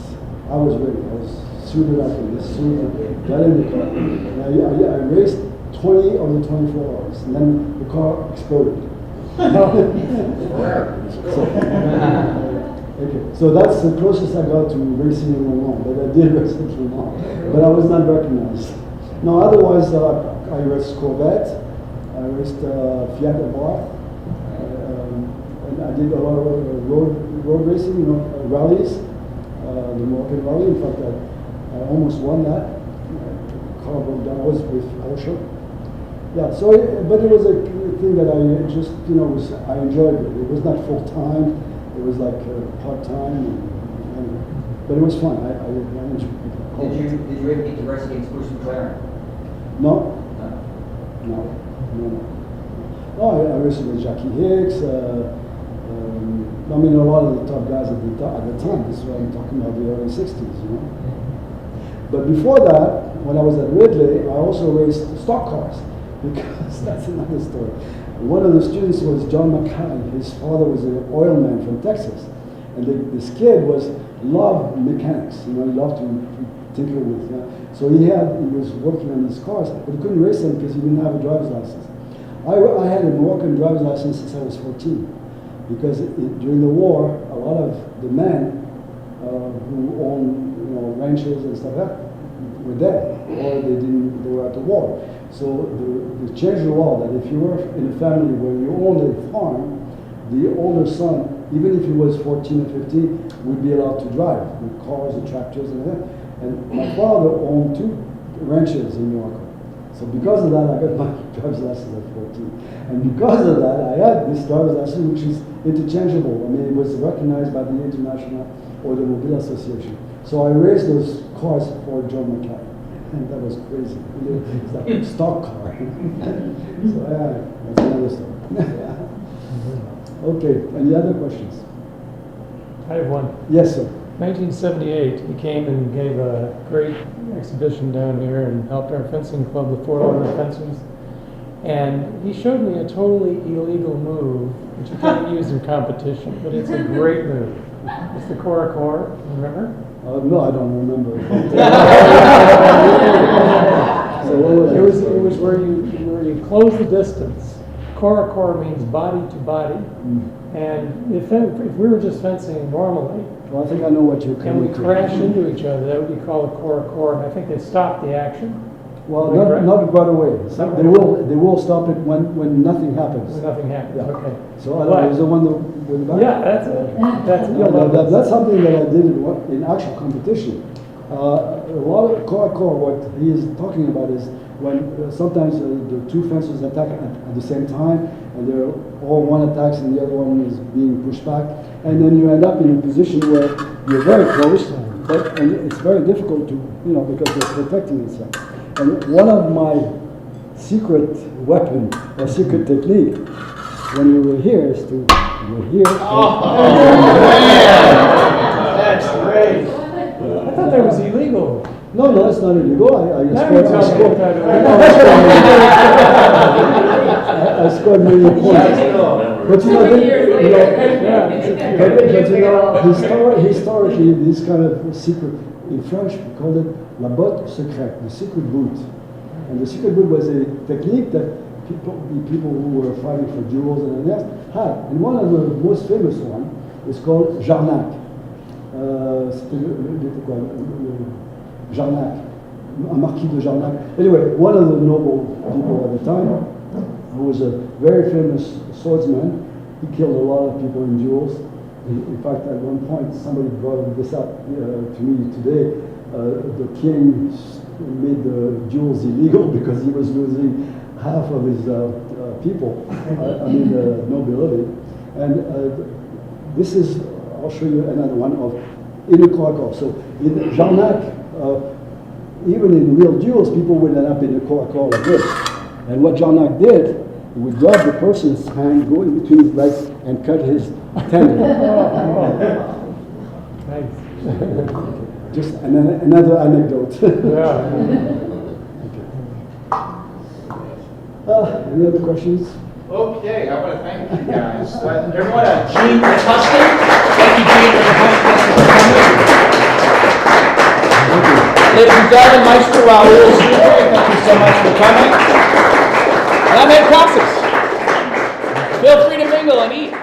I was ready. I was suited up in this suit, got in the car. And I raced 20 of the 24 hours, and then the car exploded. So that's the closest I got to racing in Le Mans, but I did race in Le Mans, but I was not recognized. No, otherwise I raced Corvette, I raced Fiat Abarth, and I did a lot of road racing, rallies, the Moroccan rally. In fact, I almost won that. Car broke down. I was with Porsche. Yeah, so, but it was a thing that I just, I enjoyed it. It was not full time, it was like part time, but it was fun. I enjoyed it. Did you ever get to race against Bruce McLaren? No. No. I raced with Jackie Hicks. I mean, a lot of the top guys at the time. This is what I'm talking about, the early 60s, you know. But before that, when I was at Ridley, I also raced stock cars, because that's another story. One of the students was John Mackay. His father was an oil man from Texas. And this kid loved mechanics, you know, he loved to tinker with. So he was working on these cars, but he couldn't race them because he didn't have a driver's license. I had a Moroccan driver's license since I was 14, because during the war, a lot of the men who owned, you know, ranches and stuff like that were dead, or they were at the war. So they changed the law that if you were in a family where you owned a farm, the older son, even if he was 14 or 15, would be allowed to drive with cars and tractors and that. And my father owned 2 ranches in Morocco. So because of that, I got my driver's license at 14. And because of that, I had this driver's license, which is interchangeable. I mean, it was recognized by the International Automobile Association. So I raced those cars for John Mackay. And that was crazy. It's like a stock car. So yeah, that's another story. Okay, any other questions? I have one. Yes, sir. 1978, he came and gave a great exhibition down here and helped our fencing club, the Fort Lauderdale Fencers. And he showed me a totally illegal move, which you can't use in competition, but it's a great move. It's the Cora, remember? No, I don't remember. So what was it was where you close the distance. Cora means body to body. And if we were just fencing normally, well, I think I know what you're and we crash into each other, that would be called a Cora. I think they stopped the action. Well, not right away. They will stop it when nothing happens. When nothing happens. Yeah. Okay. So I don't know, is the one with the back? Yeah, that's something that I did in actual competition. A lot of Cora, what he is talking about is when sometimes the 2 fencers attack at the same time, and they're all one attacks and the other one is being pushed back, and then you end up in a position where you're very close, and it's very difficult to, you know, because you're protecting yourself. And one of my secret weapon or secret technique when you were here is to go here. That's great. I thought that was illegal. No, it's not illegal. I scored many points. But you know, historically, this kind of secret, in French, we call it la botte secrète, the secret boot. And the secret boot was a technique that people who were fighting for duels and else had. And one of the most famous one is called Jarnac. Jarnac, a Marquis de Jarnac. Anyway, one of the noble people at the time, who was a very famous swordsman, he killed a lot of people in duels. In fact, at one point, somebody brought this up to me today. The king made the duels illegal because he was losing half of his people, nobility. And this is, I'll show you another one of in a Korakor. So in Jarnac, even in real duels, people would end up in a Korakor like this. And what Jarnac did, he would grab the person's hand, go in between his legs, and cut his tendon. Nice. Just another anecdote. Yeah. Any other questions? Okay, I want to thank you guys. Everyone, Gene Tustin. Thank you, Gene, for coming. Ladies and gentlemen, Maestro Raoul Sudre, thank you so much for coming. And I'm Ed Casas. Feel free to mingle and eat.